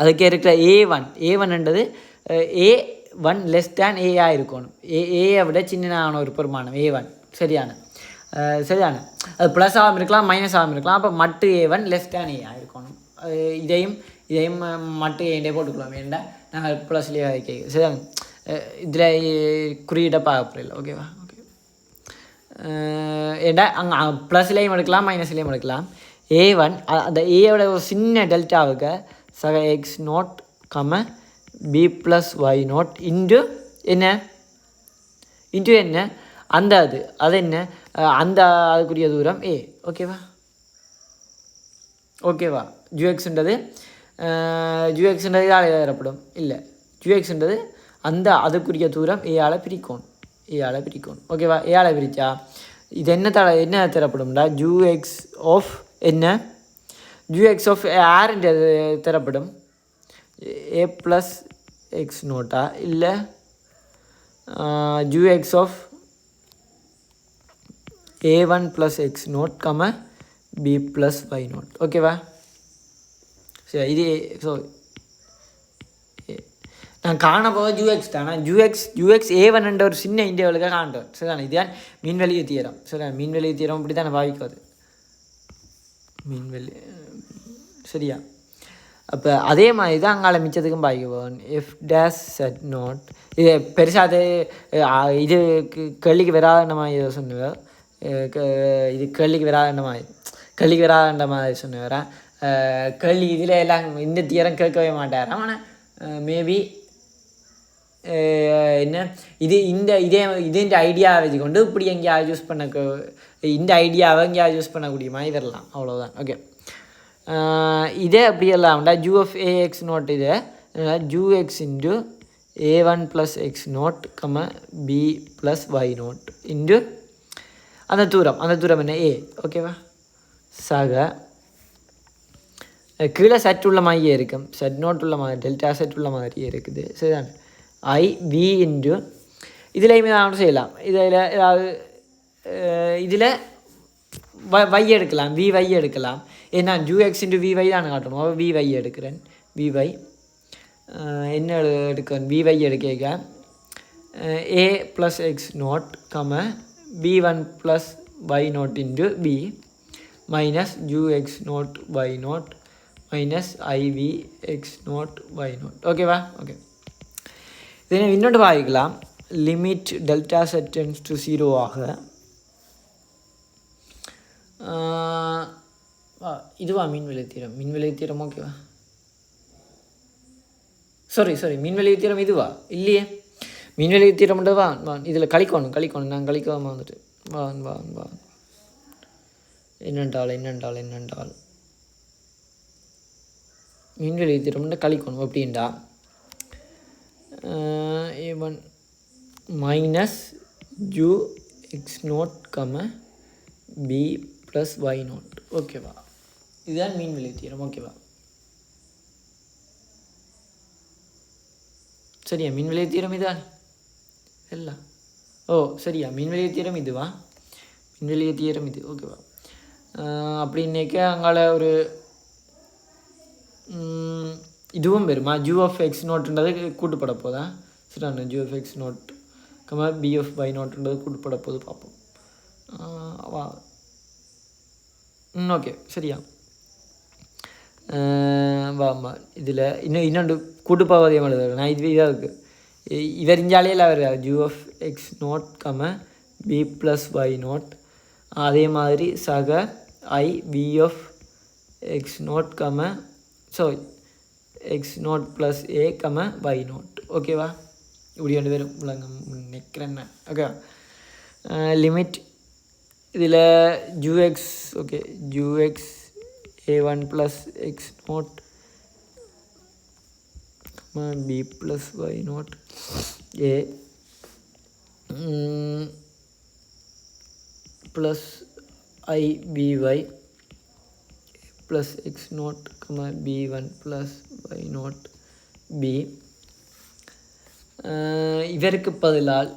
B: அதுக்கு இருக்கிற A1 என்றது ஏ 1 லெஸ் தேன் ஏயாக இருக்கணும். ஏயை விட சின்னதான ஒரு பெருமானம் A1. சரியான அது ப்ளஸ் ஆகும் இருக்கலாம், மைனஸ் ஆகும் இருக்கலாம். அப்போ மட்டு A1 லெஸ் தேன் ஏயாக இருக்கணும். இதையும் மட்டு ஏண்டே போட்டுக்கலாம். வேண்டா நாங்கள் ப்ளஸ்லேயே வைக்க. சரிதானே? இதில் குறியீட்டை பார்க்க இல்லை. ஓகேவா? ஓகே. ஏண்டா அங்கே ப்ளஸ்லேயும் எடுக்கலாம், மைனஸ்லேயும் எடுக்கலாம். A1 அந்த ஏயோட ஒரு சின்ன டெல்டாவுக்கு சக x0, b + y0 இன்ட்டு என்ன அந்த அது என்ன அந்த அதுக்குரிய தூரம் a. ஓகேவா? ஜூஎக்ஸ்ன்றது இதால் ஏறப்படும் இல்லை. ஜூஎக்ஸ்ன்றது அந்த அதுக்குரிய தூரம் ஏஆல் பிரிக்கணும். ஓகேவா? ஏஆல் பிரித்தா இது என்ன தரப்படும்டா ஜூஎக்ஸ் ஆஃப் ஜூஎக்ஸ் ஆஃப் ஆர்ன்றது தரப்படும் a + x0 இல்லை ஜூஎக்ஸ் of a1 + x0, b + y0. ஓகேவா? சரி, இது ஸோ நான் காண போக ஜூஎக்ஸ் தானே. ஜூஎக்ஸ் A1 என்ற ஒரு சின்ன இந்தியாவுக்காக காண்றோம். சரிதானே? இதுதான் மீன்வெளிய தீரம். சரிதானே? மீன்வெளிய தீரம் இப்படி தானே பாவிக்காது மீன்வெளி. சரியா? அப்போ அதே மாதிரி தான் அங்கால மிச்சத்துக்கும் பாய்க்குவோம். f'(z0) இது பெருசாக இது கேள்விக்கு வராத மாதிரி ஏதோ சொன்னுவேன். இது கேள்விக்கு வராத மாதிரி சொன்னுவேன். கேள்வி இதில் எல்லாம் இந்த தீரம் கேட்கவே மாட்டார். ஆனால் மேபி என்ன இந்த ஐடியாவை வச்சுக்கொண்டு இப்படி எங்கேயாவது யூஸ் இந்த ஐடியாவை எங்கேயாவது யூஸ் பண்ணக்கூடிய மாதிரி வரலாம். அவ்வளோதான். ஓகே. இதே அப்படி எல்லாம் ஜூ ஆஃப் AX0 இது ஜூஎக்ஸ் into A1 + x0, b + y0 into அந்த தூரம் என்ன a. ஓகேவா? சக கீழே செட் உள்ள மாதிரியே இருக்கும். Z0 உள்ள மாதிரி டெல்டா செட் உள்ள மாதிரியே இருக்குது. சரிதான்? IV இன்ட்டு இதுலேயுமே நான் செய்யலாம். இதில் ஏதாவது இதில் வை எடுக்கலாம், VY எடுக்கலாம். ஏன்னா ஜூஎக்ஸ் இன்ட்டு VY தான் காட்டணும். அப்போ VY எடுக்கிறேன். VY என்ன எடுக்கிறேன்? VY எடுக்க a + x0, b1 + y0 into b minus jx0 y0 minus IV x0 y0. ஓகேவா? ஓகே. இதை இன்னொன்று வாங்கிக்கலாம். Limit delta set tends to 0 ஆக இதுவா மீன்வெளி தீரம். ஓகேவா? சாரி மீன்வெளி தீரம் இதுவா இல்லையே. மீன்வெளி தீரம்ன்றவா இதில் கழிக்கணும். நான் கழிக்காமல் வந்துட்டு வா என்னென்றால் மீன்வெளி தீரம்ன்ற கழிக்கணும். அப்படின்டா A1 minus jx0, b + y0. ஓகேவா? இதுதான் மீன்வெளி தீரம். ஓகேவா? சரியா? மீன்வெளி தீரம் இதுதான் எல்லாம். சரியா? மீன்வெளி தீரம் இதுவா? மீன்வெளி தீரம் இது. ஓகேவா? அப்படின்னேக்க அங்கால ஒரு இதுவும் வருமா? ஜூ ஆஃப் x0ன்றது கூட்டுப்பட போதா? சரிண்ணா. U of x0, b of y0ன்றது கூட்டுப்பட போது பார்ப்போம். ஓகே. சரியா? வாமா இதில் இன்னொன்று கூட்டுப்பாவதியம் எழுத நான் இதாக இருக்குது. இவர் இஞ்சாலே இல்லை வருவார். U of x0, b + y0. அதே மாதிரி சக IV of x0, x0 + a, y0. ஓகேவா? இப்படி 2 பேரும் நிற்கிறேன். ஓகேவா? லிமிட் இதில் ஜூஎக்ஸ் ஜூஎக்ஸ் A1 + x0, b + y0 a plus IBY plus x0, b1 + y0 b. இவருக்கு பதிலால்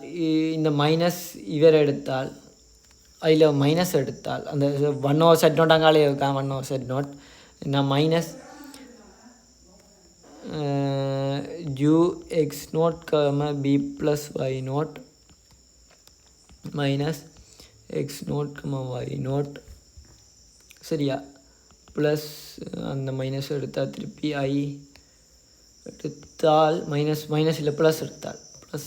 B: இந்த மைனஸ் இவர் எடுத்தால் அதில் மைனஸ் எடுத்தால் அந்த 1/z0 அங்காலே இருக்கா. 1/z0 நான் minus
A: u x naught comma b plus y naught minus x naught comma y naught சரியா ப்ளஸ் அந்த மைனஸ் எடுத்தால் திருப்பி ஐ எடுத்தால் மைனஸ் மைனஸ் இல்லை ப்ளஸ்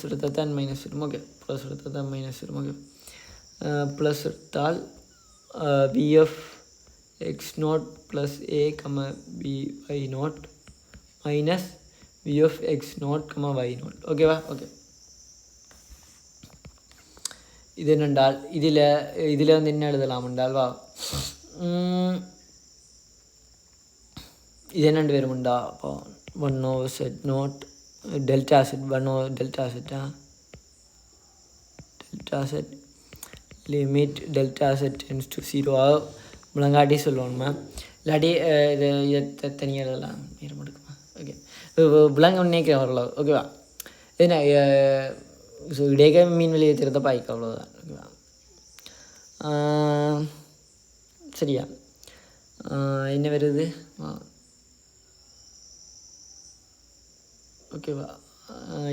A: எடுத்தால் தான் மைனஸ் வரும் ஓகே ப்ளஸ் எடுத்தால் தான் மைனஸ் வரும் ஓகே ப்ளஸ் எடுத்தால் v of x naught plus a comma b y naught minus v of x naught comma y naught ஓகேவா ஓகே இது என்னென்றால் இதில் வந்து என்ன எழுதலாம் என்றால் வா இது என்னென்று வருமுண்டா அப்போ 1 over z naught delta z 1 over delta z delta z limit delta z tends to 0 முழங்காட்டி சொல்லணுமா இல்லாட்டி இதை தனியாக எழுதலாம் நேரம் எடுக்குமா ஓகே விலங்கு நினைக்கிறேன் ஓரளவு ஓகேவா என்ன ஸோ இடையே மீன் வெளியே திறந்த பாய்க்கு அவ்வளோதான் ஓகேவா சரியா என்ன வருது ஓகேவா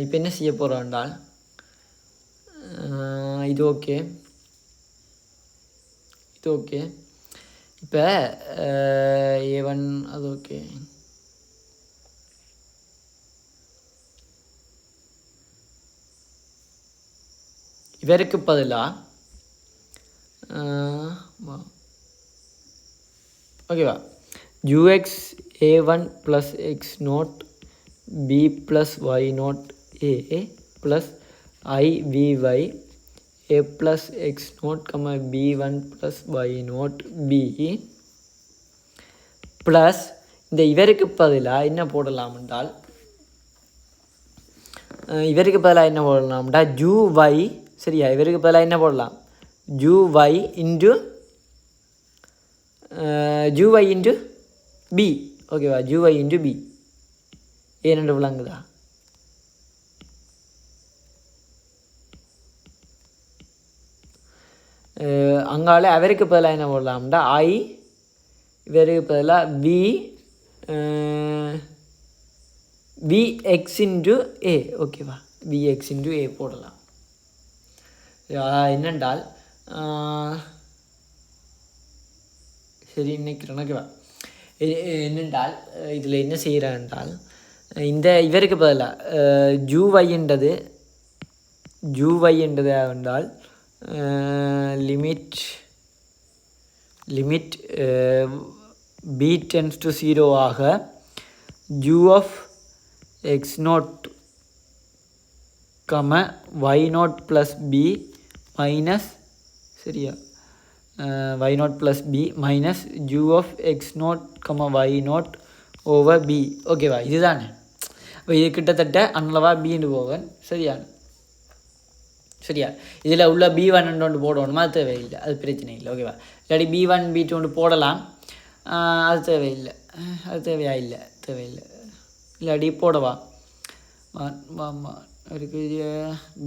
A: இப்போ என்ன செய்ய போகிறோம் என்றால் இது ஓகே இப்போ A1 அது ஓகே இவருக்கு பதிலாக ஓகேவா ux A1 plus X not b plus y naught a plus I v y a plus x naught comma b1 plus y naught b plus இந்த இவருக்கு பதிலாக என்ன போடலாம் என்றால் ஜூ y சரியா இவருக்கு பதிலாக என்ன போடலாம் ஜூ y இன்டு b ஓகேவா ஜூ y இன்டு b ஏனென்று விளங்குதா அங்கால அவருக்கு பதிலாக என்ன போடலாம்டா இவருக்கு பதிலாக வி எக்ஸ் இன்டு ஏ ஓகேவா வி எக்ஸ் இன்டு ஏ போடலாம் என்னென்றால் சரி நினைக்கிறேன் ஓகேவா என்னென்றால் இதில் என்ன செய்கிறேன் என்றால் இந்த இவருக்கு பதிலாக ஜூவைன்றது என்றால் லிமிட் பி டென்ஸ் டு 0 ஆக u of x naught comma y naught plus b minus சரியா y naught plus b minus u of x naught comma y naught over b ஓகேவா இதுதானே இப்போ இது கிட்டத்தட்ட அன்னளவா பின்னு போவன் சரியா இதில் உள்ள B1 ஒன்று போடணுமா அது தேவையில்லை அது பிரச்சனை இல்லை ஓகேவா இல்லாட்டி B1 B2 ஒன்று போடலாம் அது தேவையில்லை தேவையில்லை இல்லாட்டி போடவா அவருக்கு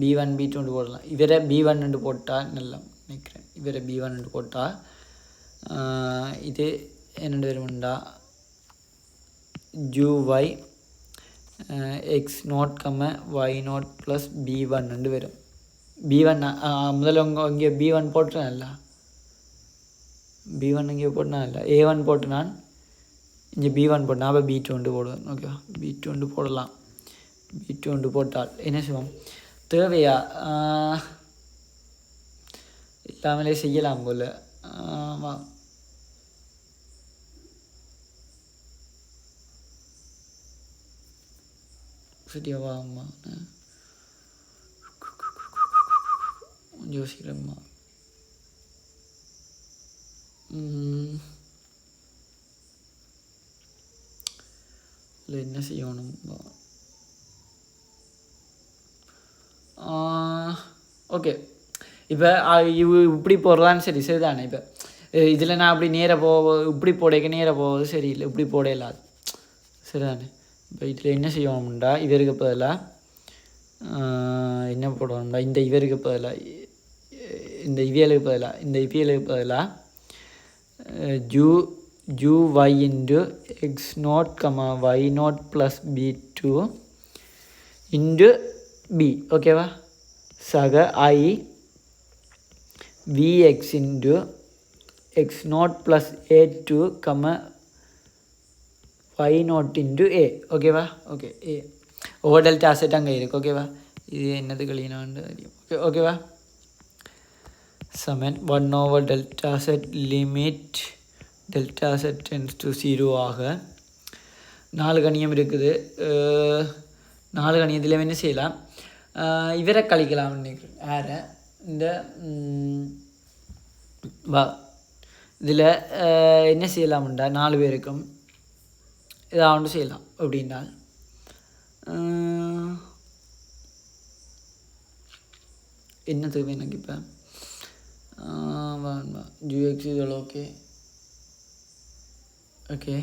A: B1 B2 ஒன்று போடலாம் இவரை B1 ஒன்று போட்டால் நல்லா நினைக்கிறேன் இவரை B1 ஒன்று போட்டால் இது என்னென்று வருமுண்டா U y X naught comma Y naught plus B1 ரெண்டு வரும் B1 முதல்ல இங்கே B1 போட்டுனா இல்லை B1 இங்கே போட்டுனா இல்லை A1 போட்டு நான் இங்கே B1 போட்டேன் அப்போ B2 ஒன்று போடுவேன் ஓகேவா B2 ஒன்று போடலாம் B2 ஒன்று போட்டால் என்ன செய்வோம் தேவையா இல்லாமலே செய்யலாம் போல் சரியாவா அம்மா யோசிக்கிறேம்மா இல்லை என்ன செய்யணும் ஓகே இப்போ இப்படி போடுறதான்னு சரிதானே இப்போ இதில் நான் அப்படி இப்படி நேராக போவது சரியில்லை இப்படி போட இல்லாது சரிதானே இப்போ இதில் என்ன செய்யணும்டா இவருக்கு பதிலாக என்ன போடணும்டா இந்த இவருக்கு பதிலாக இந்த இவியலுக்கு பதிலாக U y into X naught comma Y naught plus B2
B: into B ஓகேவா. சக I VX into X naught plus A2 y0 into A ஓகேவா. Okay A over delta Z அங்கே இருக்குது ஓகேவா. இது என்னது கழினான்னு தெரியும் ஓகே ஓகேவா. சமன் 1 over delta Z limit delta set tends to 0 ஆக 4 கணியம் இருக்குது. 4 கணியத்தில் என்ன செய்யலாம், இவரை கழிக்கலாம் நினைக்கிறேன். யாரை இந்த வா இதில் என்ன செய்யலாம்டா 4 பேருக்கும் இதாக ஒன்று செய்யலாம் அப்படின்னா என்னத்துக்கு எனக்கு இப்போ ஜூஎக்ஸ் இதெல்லாம் ஓகே ஓகே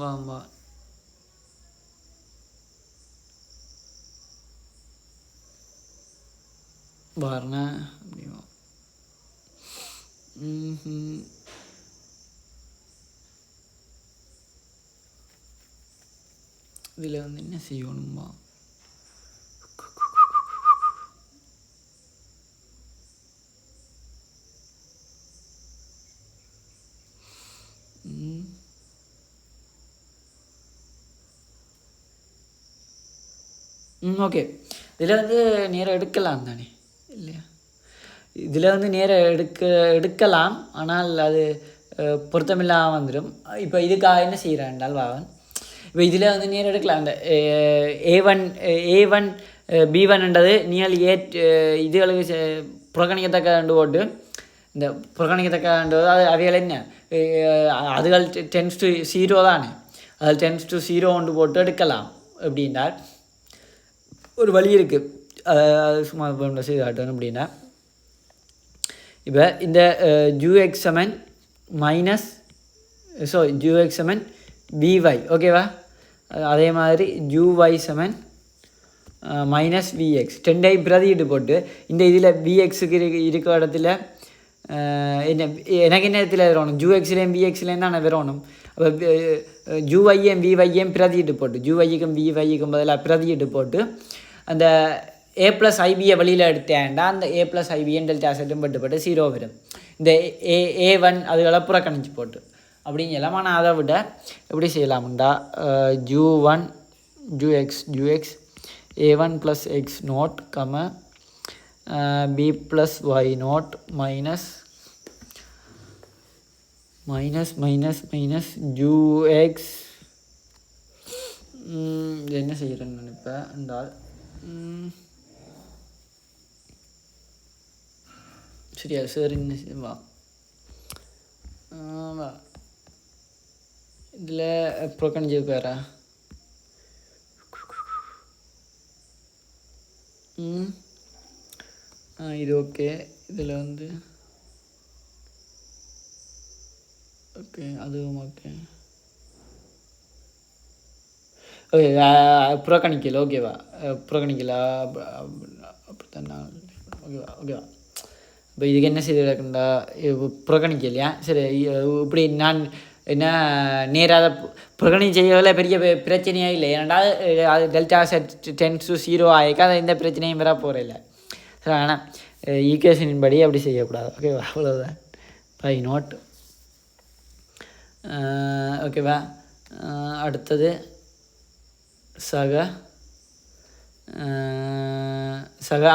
B: வா பாருங்க அப்படியா. இதில் வந்து என்ன செய்யணுமா, ஓகே இதில் வந்து நேரம் எடுக்கலாம் தானே இல்லையா. இதில் வந்து நேரம் எடுக்கலாம், ஆனால் அது பொருத்தமில்லாமல் வந்துடும். இப்போ இதுக்காக என்ன செய்கிறாண்டால் வாவன் இப்போ இதில் வந்து நேரம் எடுக்கலாம். அந்த A1 B1ன்றது நியல் இதுகளுக்கு புறக்கணிக்கத்தக்க ரெண்டு போட்டு இந்த புறக்கணிக்கத்தக்க அது அவைகள் என்ன அதுகள் டென்ஸ் டு 0 தானே, அது டென்ஸ் டு 0 ஒன்று போட்டு எடுக்கலாம். அப்படின்னால் ஒரு வழி இருக்குது, அது சும்மா செய்து காட்டணும். அப்படின்னா இப்போ இந்த ஜூஎக்ஸ் சமன் மைனஸ் ஜூஎக்ஸ் சமன் BY ஓகேவா. அதே மாதிரி UY சமன் மைனஸ் VX 10 பிரதியிட்டு போட்டு இந்த இதில் VXக்கு இருக்கிற இடத்துல என்ன எனக்கு என்ன இடத்துல வரணும், ஜூஎக்ஸ்லேயும் VXலேயும் தான் வரணும். அப்போ UYயும் VYயும் பிரதியிட்டு போட்டு UYக்கும் VYக்கும் பதிலாக பிரதியிட்டு போட்டு அந்த A+IBயை வெளியில் எடுத்தேன்டா அந்த A+IBன் டெல்டா செட்டும் பட்டு 0 வரும். இந்த A1 அதுகளை புறக்கணிச்சு போட்டு அப்படின்னு சொல்லலாம். ஆனால் அதை விட எப்படி செய்யலாம்டா U1 UX A1 + X0, B + Y0 minus UX. என்ன செய்கிறேன்னு நினைப்பேன் என்றால் சரியா சார் என்ன வா இதில் புறக்கணிச்சிருக்காரா இது ஓகே. இதில் வந்து ஓகே அதுவும் ஓகே ஓகே புறக்கணிக்கல ஓகேவா, புறக்கணிக்கல அப்படித்தான் ஓகேவா. இப்போ இதுக்கு என்ன செய்து கிடக்குண்டா புறக்கணிக்கலையா. சரி இப்படி நான் என்ன நேராக புறக்கணி செய்யல பெரிய பிரச்சனையாக இல்லை. ஏன்னாடா அது டெல்டா செட் டென்ஸ் டு 0 ஆகிக்கா அது எந்த பிரச்சனையும் வர போகிறதில்ல. சரி ஆனால் ஈக்குவேஷனின் படி அப்படி செய்யக்கூடாது ஓகேவா. அவ்வளோதான் Y0 ஓகேவா. அடுத்தது சக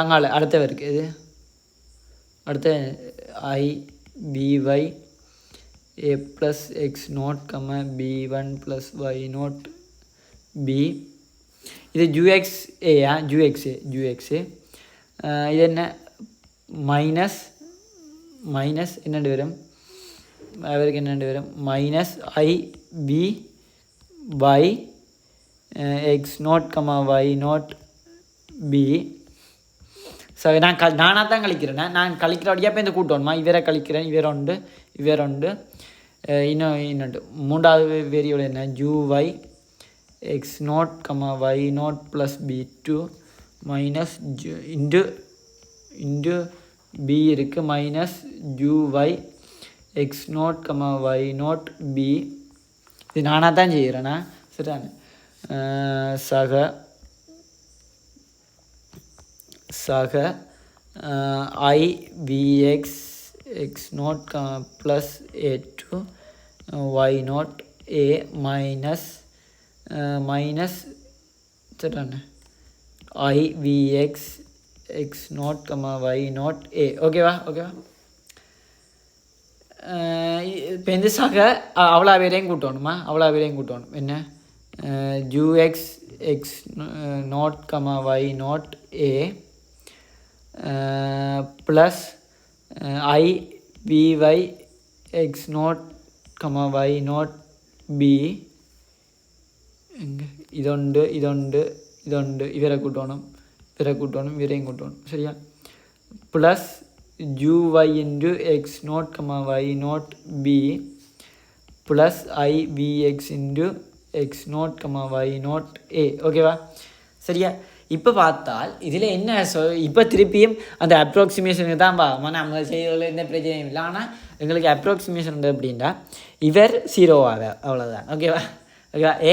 B: அங்கால அடுத்த இருக்குது இது அடுத்த IBY A + X0, B1 + Y0 B. இது UXA UXA இது என்ன மைனஸ் என்னென்று வரும் அவருக்கு என்னென்று வரும் -IBY X0, Y0 B. So நானாக தான் கழிக்கிறேன். நான் கழிக்கிறபடியாக இப்போ இந்த கூட்டணுமா இவரை கழிக்கிறேன். இவர் உண்டு இன்னொன்று மூன்றாவது வேரியபிள் என்ன UY X0, Y0 + B2 minus into B இருக்குது minus UY X0, Y0 B. இது நானாக தான் செய்கிறேண்ணா சரிதானே. சக சக I Vx x naught plus a2 y naught a minus சரிதானே I Vx x naught y naught a ஓகேவா இப்போ இந்த சக அவ்வளோ பேரையும் கூட்டணுமா என்ன ux x naught y naught a plus I vy x naught y naught b ഇതുണ്ട് ഇവരെ കൂട്ടണം ഇവരെയും കൂട്ടണം ശരിയാ plus uy into x naught y naught b plus I vx into x naught y naught a ஓகேவா சரியா இப்போ பார்த்தால் இதில் என்ன இப்போ திருப்பியும் அந்த அப்ராக்சிமேஷனுக்கு தான் நம்ம செய்வதில் எந்த பிரச்சனையும் இல்லை ஆனால் எங்களுக்கு அப்ராக்சிமேஷன் உண்டு அப்படின்னா இவர் 0 அவ்வளோதான் ஓகேவா a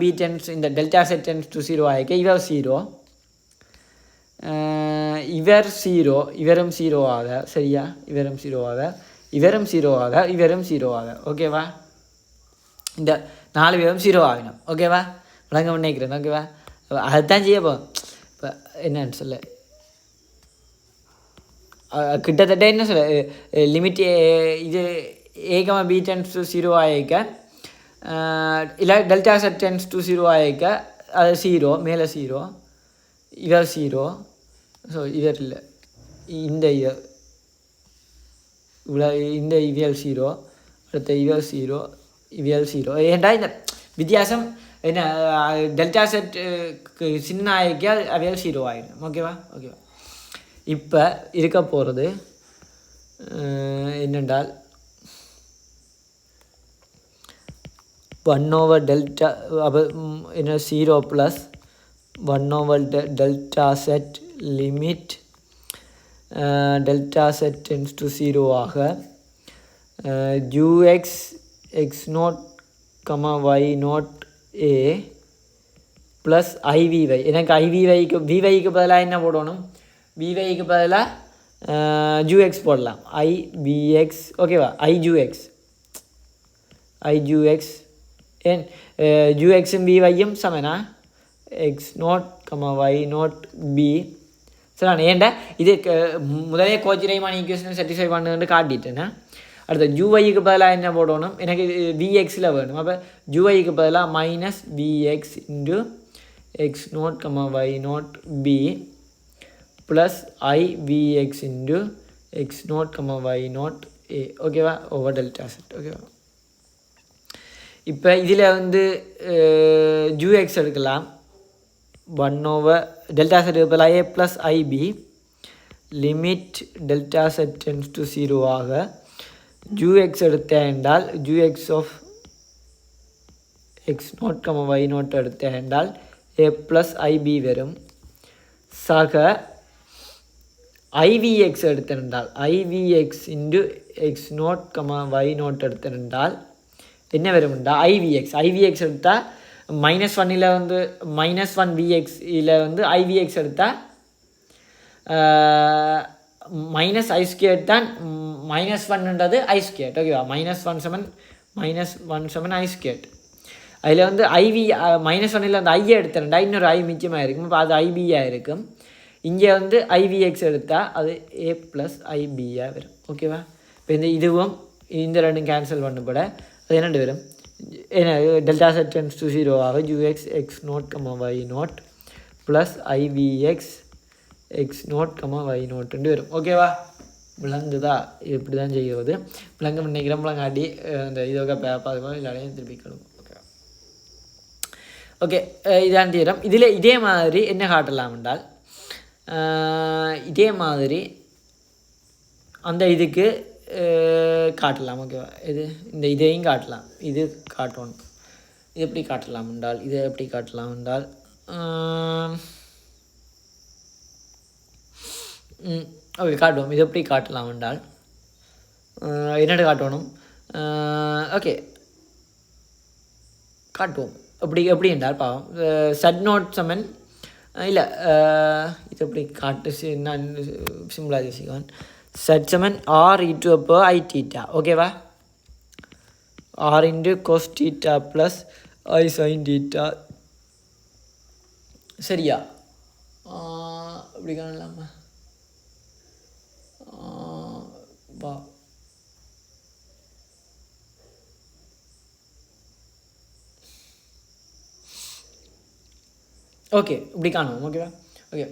B: b டென்ஸ் இந்த டெல்டா செட் டென்ஸ் டு 0 ஆகிக்க இவர் 0 இவர் 0 இவரும் 0 ஆக சரியா இவரும் 0 ஆக இவரும் 0 ஆக இவரும் 0 ஆக ஓகேவா இந்த 4 பேரும் 0 ஆகணும் ஓகேவா விளங்க நினைக்கிறேன் ஓகேவா அதுதான் செய்யப்போம் இப்போ என்னன்னு சொல்ல கிட்டத்தட்ட என்ன சொல்ல லிமிட் இது a b டென்ஸ் டு 0 ஆகிக்க இல்லை டெல்டா செட் டென்ஸ் டு 0 ஆகிக்க அது 0 மேலே 0 இவர் 0 ஸோ இவர் இல்லை இந்த இவ்வளோ இந்த இவியல் 0 அடுத்த இவர் 0 இவியல் 0 ஏன்டா இந்த வித்தியாசம் என்ன டெல்டா செட் சின்ன ஆகிக்க அவியல் 0 ஆகிடும் ஓகேவா இப்போ இருக்க போகிறது என்னென்றால் 1 டெல்டா அப்போ என்ன 0 plus 1 delta set limit delta set tends to 0 ஆக ux x naught y naught a plus ivy எனக்கு vyக்கு பதிலாக என்ன போடணும் vyக்கு பதிலாக ux போடலாம் ivx ஓகேவா ijux ஏன் uxம் vyயும் சமனா x naught y naught b சரிண்ணா ஏன்டா இது முதலே கோச்சிரைமான ஈக்குவேஷன் சாட்டிஸ்ஃபை பண்ணுன்னு காட்டிட்டேன்னா அடுத்த யூஐக்கு பதிலாக என்ன போடணும் எனக்கு விஎக்ஸில் வேணும் அப்போ யூஐக்கு பதிலாக minus VX into X naught y naught B plus I VX into X naught y naught A ஓகேவா ஓவர் டெல்டா செட் ஓகேவா இப்போ இதில் வந்து யூஎக்ஸ் எடுக்கலாம் 1 delta set பதிலாக a plus ib limit delta set tends to 0 ஆக ux எடுத்த என்றால் ux of x naught y naught எடுத்த என்றால் a plus ib வரும் சக ivx எடுத்த என்றால் ivx into x naught y naught எடுத்த என்றால் என்ன வரும்டா ivx எடுத்தால் -1 வந்து -1 vx இதில் வந்து ivx எடுத்தால் மைனஸ் ஐ ஸ்கேட் தான் -1ன்றது ஐ ஸ்கேட் ஓகேவா -1 7 ஐ ஸ்கேட் அதில் வந்து ஐவி -1 வந்து ஐயை எடுத்துட்டா இன்னொரு ஐ மிச்சமாக இருக்கும் இப்போ அது ஐபியாக இருக்கும் இங்கே வந்து ஐவிஎக்ஸ் எடுத்தால் அது ஏ ப்ளஸ் ஐபியாக வரும் ஓகேவா இப்போ இதுவும் இந்த ரெண்டும் கேன்சல் பண்ணப்பட அது என்ன வரும் ஏன்னா டெல்டா செட் டென்ஸ் டு 0 ஆக ux x naught y naught plus IVX X naught y நாட்டுன்னு வரும் ஓகேவா விளங்குதா இப்படி தான் செய்கிறது விளங்க நினைக்கிறேன் விளங்காட்டி இந்த இதோக பார்த்துக்கணும் இல்லாடையும் திருப்பி கழுவும் ஓகே இதான் தீரம் இதில் இதே மாதிரி என்ன காட்டலாம் என்றால் இதே மாதிரி அந்த இதுக்கு காட்டலாம் ஓகேவா இந்த இதையும் காட்டலாம் இது காட்டணும் இது எப்படி காட்டலாம் என்றால் இதை எப்படி காட்டலாம் என்றால் ஓகே காட்டுவோம் இது எப்படி காட்டலாம் என்றால் என்னென்ன காட்டணும் ஓகே காட்டுவோம் எப்படி என்றால் பாவம் சட் நோட் சமன் இல்லை இது எப்படி காட்டு நான் சிம்பிளாக யோசிக்குவேன். செட் சமன் ஆர் இன்ட்டு அப்போ ஐ தீட்டா ஓகேவா. R into cos theta plus i sine theta. சரியா அப்படி காணலாமா வா. ஓகே இப்படி காணும் ஓகேவா. ஓகே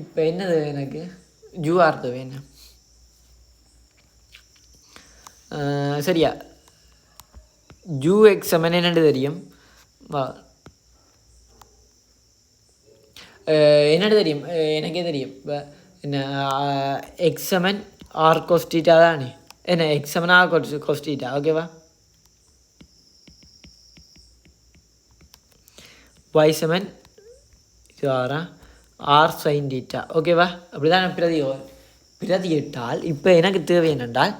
B: இப்போ என்னது எனக்கு ஜூஆர் தேவை என்ன சரியா. ஜூ எக்ஸ் சமன் என்னென்று தெரியும் வா. என்னென்னு தெரியும் எனக்கே தெரியும் இப்போ என்ன எக்ஸ் சமன் ஆர் கோஸ்டீட்டா தானே என்ன எக்ஸ் சமன் ஆர் கோஸ்டீட்டா ஓகேவா. y சமன் இது ஆர் சைன் தீட்டா ஓகேவா. அப்படி தான் பிரதியிட்டால் இப்போ எனக்கு தேவை என்னென்றால்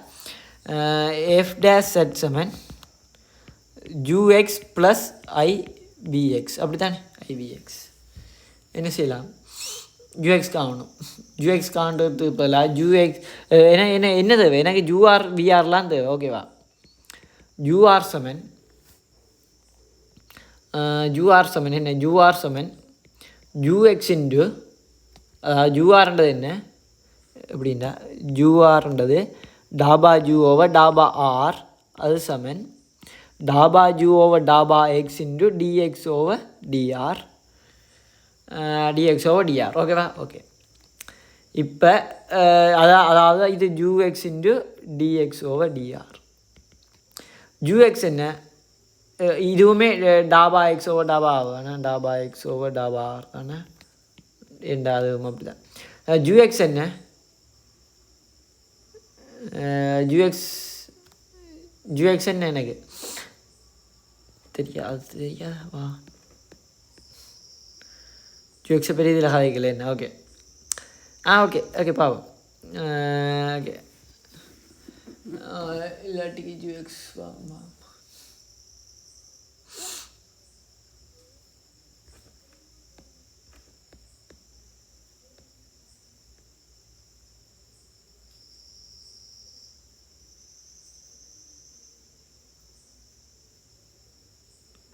B: எஃப் டேஷ் செட் சமன் யூஎக்ஸ் ப்ளஸ் ஐபிஎக்ஸ் அப்படி தானே. ஐபிஎக்ஸ் என்ன செய்யலாம் யூஎக்ஸ் காணணும். யூஎக்ஸ் காண்றதுக்கு பதிலாக யூஎக்ஸ் என்ன தேவை எனக்கு யூஆர் விஆர்லாம் தேவை ஓகேவா. யூஆர் சமன் என்ன யூஆர் சமன் யூஎக்ஸ் இன்டு யூஆர்ன்றது என்ன எப்படின்னா யூஆர்ன்றது டாபா ஜூ ஓவர் டாபா ஆர் அது சமன் டாபா ஜூ ஓவர் டாபா X into DX over DR ஓகேவா. ஓகே இப்போ அதாவது இது UX into DX over DR. UX என்ன இதுவுமே டாபா எக்ஸ் ஓவர் டாபா ஆகுதுண்ணா டாபா எக்ஸ் ஓவர் டாபா ஆர் தானே அதுவும் அப்படி தான். ஜூஎக்ஸ் என்ன ஜூஎக்ஸ் என்ன எனக்கு தெரியாதா ஜூஎக்ஸை பெரிய இதில் காய்க்கல என்ன ஓகே ஓகே பாவம் ஓகே இல்லாட்டிக்கு ஜூஎக்ஸ் வா.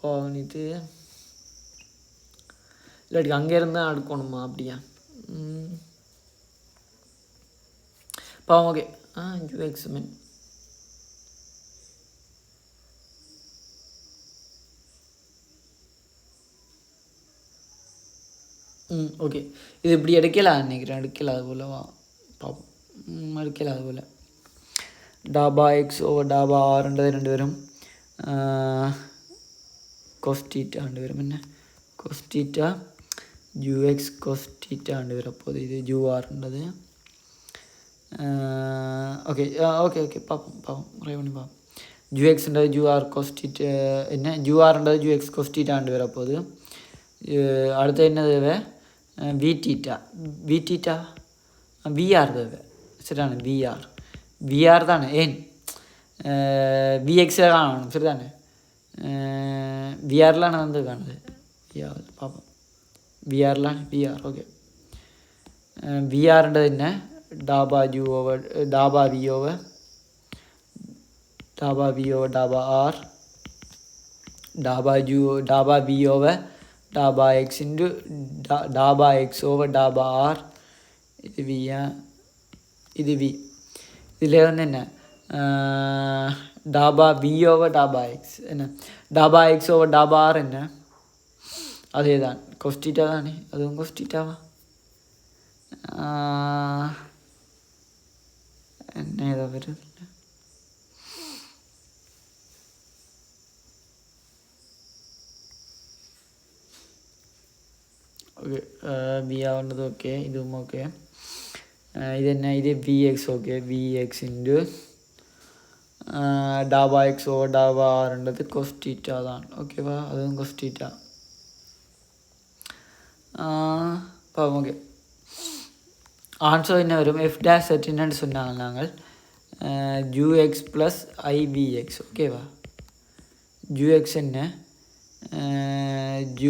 B: போனிட்டு இல்லாட்டி அங்கேருந்து அடுக்கணுமா அப்படியா பாவம். ஓகே யூஎக்ஸ் மீன் ஓகே இது இப்படி எடுக்கலாம் நினைக்கிறேன். எடுக்கல அது போல் வா பார்ப்போம். எடுக்கல அது போல் டாபா எக்ஸ் ஓவர் டாபா ஆறுன்றது ரெண்டு பேரும் கோஸ்டீட்டா ரெண்டு பேரும் என்ன கோஸ்டீட்டா யூஎக்ஸ் கோஸ்டீட்டா ரெண்டு பேர் அப்போது இது யூஆர்ன்றது ஓகே பார்ப்போம் ட்ரை பண்ணி பார்ப்போம். யூஎக்ஸ்ன்றது யூஆர் கோஸ்டீட்டா என்ன யூஆர்ன்றது யூஎக்ஸ் கோஸ்டீட்டா ரெண்டு பேர் அப்போது அடுத்து என்ன தேவை விடீட்டா விஆர் தேவை சரிதானே. விஆர் தானே ஏன் விஎக்ஸில் காணணும் சரிதானே. விஆர்லாம் நான் வந்து காணுது பார்ப்போம். விஆர்லாம் விஆர் ஓகே. விஆர்ன்றது என்ன டாபா ஜூ ஓவர் டாபா வி ஓவர் டாபா ஆர் டாபா வி ஓவர் டாபா எக்ஸ் இன்டு டாபா எக்ஸ் ஓவர் டாபா ஆர் இது வியா இது வி. இதில் வந்து என்ன டாபா வி ஓவர் டாபா எக்ஸ் என்ன டாபா எக்ஸ் ஓவர் டாபா ஆர் என்ன அதே தான் கொஸ்டீட்டா தானே அதுவும் கொஸ்டீட்டாவா என்ன ஏதோ வருது ஓகே விஆர்ன்றது ஓகே இதுவும் ஓகே. இது என்ன இது விஎக்ஸ் ஓகே விஎக்ஸ் இன்டு டாபா எக்ஸ் ஓவர் டாபா ஆர்ன்றது கொஸ்டீட்டா தான் ஓகேவா அதுவும் கொஸ்டீட்டா ஓகே. ஆன்சர் என்ன வரும் எஃப் டேஷ் செட் என்னன்னு சொன்னாங்க நாங்கள் யூஎக்ஸ் ப்ளஸ் ஐபிஎக்ஸ் ஓகேவா. யூஎக்ஸ் என்ன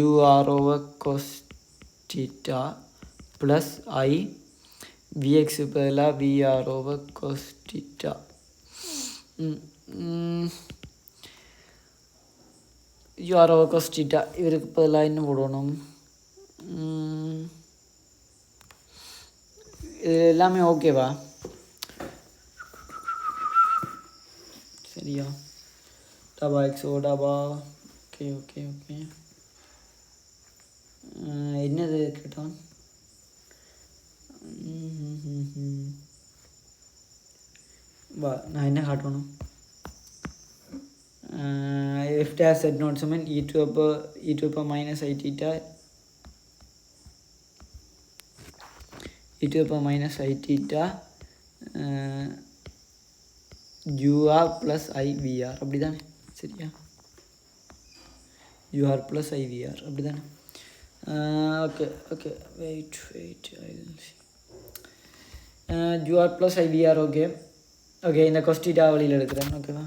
B: ur over cos theta plus I vx பதிலாக vr over cos theta. ur over cos theta இவருக்கு பதிலாக என்ன போடணும்? இது எல்லாமே ஓகேவா? சரியா? டபா எக்ஸ் ஓ டபா. Okay okay okay. என்னது கேட்டான்? வா நான் என்ன காட்டணும்? f dash z naught Saman e to the power minus I theta e to the power minus I theta ur plus I vr அப்படி தானே? சரியா? ur plus I vr அப்படி தானே? Okay okay wait I will see. ur plus I vr okay okay. இந்த cos theta வழியில் எடுக்கிறேன். ஓகேவா?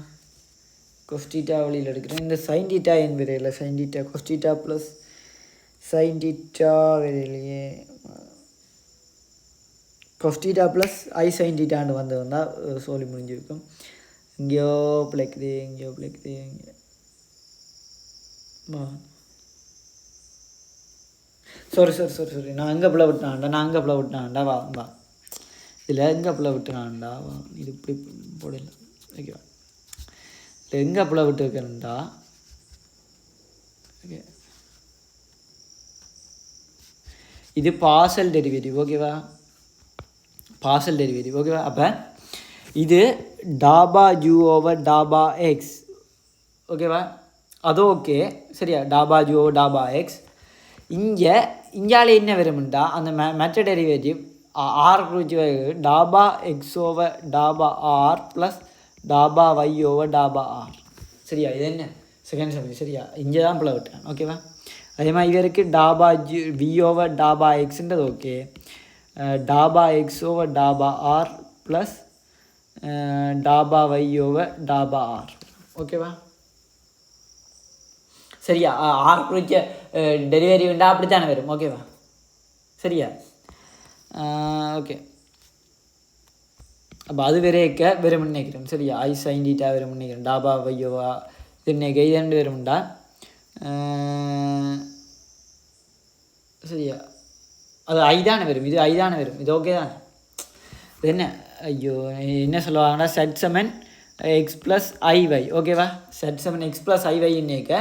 B: cos theta வழியில் எடுக்கிறேன். இந்த sin theta என் வரையில் sin theta cos theta plus sin theta வரையிலேயே cos theta plus I sin thetaன்னு வந்ததுன்னா சொல்லி முடிஞ்சிருக்கும். எங்கேயோ பிழைக்குது எங்கேயோ பிழைக்குது எங்கே வா. சாரி நான் எங்கே பிள்ளை விட்டான்டா வா வா. இதில் எங்கே பிள்ளை விட்டுனான்டா வா. இது இப்படி போடல. ஓகேவா? இல்லை எங்கே பிள்ளை விட்டு வைக்கிறேன்டா. ஓகே இது பார்சல் டெரிவேட்டிவ். ஓகேவா? Partial derivative. ஓகேவா? அப்போ இது டாபா ஜூ ஓவர் டாபா எக்ஸ். ஓகேவா? அது ஓகே சரியா? டாபா ஜூ ஓவர் டாபா எக்ஸ். இங்கால என்ன வரும்டா அந்த மற்ற டெரிவேட்டிவ் ஆர் குறித்து டாபா எக்ஸ் ஓவர் டாபா ஆர் ப்ளஸ் டாபா ஒய் ஓவர் டாபா ஆர். சரியா? இது என்ன செகண்ட் சப்ஜெக்ட். சரியா? இங்கே தான் பிள்ளை விட்டேன். ஓகேவா? அதே மாதிரி இவருக்கு டாபா வி ஓவர் டாபா எக்ஸுன்றது ஓகே. டாபா எக்ஸ் ஓவர் டாபா ஆர் ப்ளஸ் டாபா ஒய் ஓவர் டாபா ஆர். ஓகேவா? சரியா? ஆர் குறித்த டெரிவேட்டிவ்ண்டா அப்படித்தானே வரும். ஓகேவா? சரியா? ஓகே. அப்போ அது வெறும் நினைக்கிறேன். சரியா? ஐ சைன் டீட்டா வெறும் நினைக்கிறேன். டாபா வையோவா இது நினைக்க இது வெறும்டா. சரியா? அது ஐதானே வரும். இது ஐதானே வரும். இது ஓகே தானே? இது என்ன ஐயோ என்ன சொல்லுவாங்கன்னா செட் செமன் எக்ஸ் ப்ளஸ் ஐஒய். ஓகேவா? செட் செமன் எக்ஸ் ப்ளஸ் ஐஒய் இன்னைக்க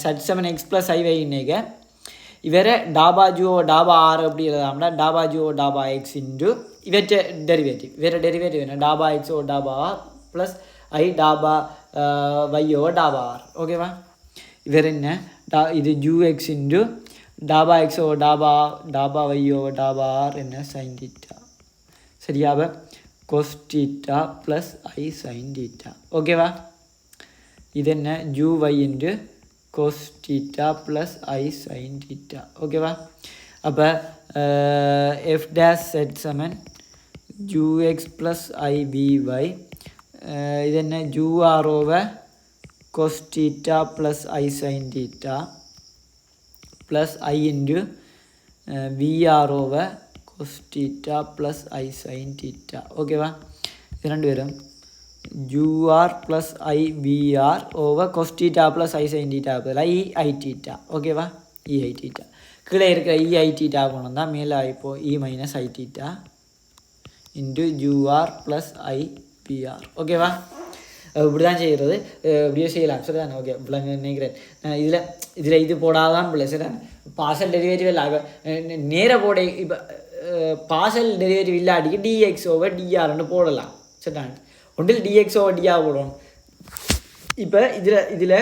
B: செட் செமன் எக்ஸ் ப்ளஸ் ஐஒய் இன்னைக்க இவரை டாபா ஜூஓ டாபா ஆர் அப்படி எழுதாம்னா டாபா ஜூஓ டாபா எக்ஸ் இன்டு இவற்ற டெரிவேட்டிவ். வேறு டெரிவேட்டிவ் என்ன? டாபா எக்ஸ் ஓ டாபா ஆர் ப்ளஸ் ஐ டாபா ஒய் ஓ டாபா ஆர். ஓகேவா? இவர் என்ன இது ஜூ எக்ஸ் இன்டு டாபா எக்ஸ் ஓ டாபா ஒய் ஓ டாபா ஆர் என்ன sine theta. சரியாவ கொஸ் theta plus i sine theta. ஓகேவா? இது என்ன u y into cos theta plus I sin theta. ஓகேவா? அப்போ f dash z Saman ux plus I by இது என்ன ur over cos theta plus I sin theta plus I into vr over cos theta plus I sin theta. ஓகேவா? இது ரெண்டு பேரும் ur plus I vr over cos theta plus I sin theta பதிலாக ei theta. ஓகேவா? ei theta கீழே இருக்கிற ei theta கொண்டு வந்தால் மேலே இப்போ e minus I theta into ur plus I vr. ஓகேவா? இப்படி தான் செய்கிறது. இப்படியே செய்யலாம். சரிதானே? ஓகே பிள்ளைங்க நினைக்கிறேன். இதில் இது போடாதான் பிள்ளை. சரிதானே? பார்சல் டெரிவேட்டிவ் இல்லை நேர போட. இப்போ பார்சல் டெரிவேட்டிவ் இல்லாட்டிக்கு dx over drன்னு போடலாம். சரிதானே? ஒன்றில் dx over dr போடணும். இப்போ இதில்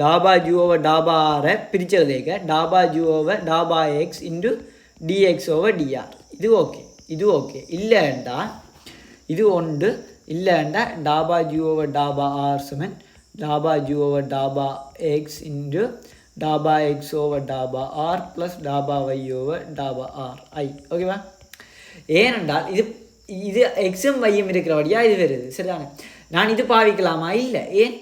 B: டாபா ஜூ ஓவர் டாபா ஆரை பிரிச்சதுக்க டாபா ஜூ ஓவர் டாபா X into DX over DR. இது ஓகே. இது ஓகே. இல்லைண்டா இது ஒன்று இல்லைண்டா டாபா ஜூ ஓவர் டாபா ஆர் சமன் டாபா ஜூ ஓவர் டாபா எக்ஸ் இன்டு டாபா எக்ஸ் ஓவர் டாபா ஆர் ப்ளஸ் டாபா ஒய் ஓவர் டாபா ஆர் ஐ. ஓகேவா? ஏனென்றால் இது எக்ஸும் வையும் இருக்கிறபடியாக இது வருது. சரிதானே? நான் இது பாவிக்கலாமா? இல்லை. ஏன்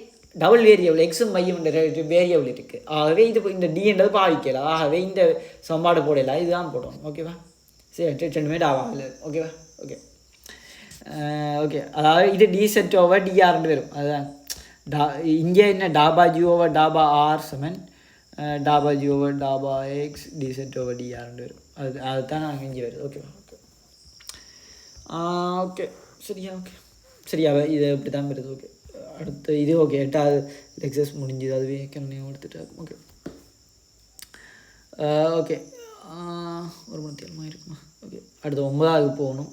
B: டபுள் வேரியபிள் எக்ஸும் மையும் வேரியபிள் இருக்குது. ஆகவே இது இந்த டின்றது பாவிக்கல. ஆகவே இந்த சம்பாடு போடலாம், இதுதான் போடணும். ஓகேவா? சரி, ரெண்டுமே டாபாவில். ஓகேவா? Okay okay. அதாவது இது டி செட் ஓவர் டிஆர்னு வரும். அதுதான் இங்கே என்ன டாபா ஜி ஓவர் டாபா ஆர் சமன் டாபா ஜி ஓவர் டாபா எக்ஸ் டி செட் ஓவர் டிஆர்னு வரும். அதுதான் நாங்கள் இங்கே வருது. ஓகேவா? ஓகே ஓகே சரியா? ஓகே சரியா, இது இப்படி தான் வருது. ஓகே அடுத்து இது ஓகே 8வது லெக்சஸ் முடிஞ்சுது. அதுவே எடுத்துட்டா. ஓகே ஓகே ஒரு மணி நேரமாக இருக்குமா? ஓகே அடுத்து 9வது போகணும்.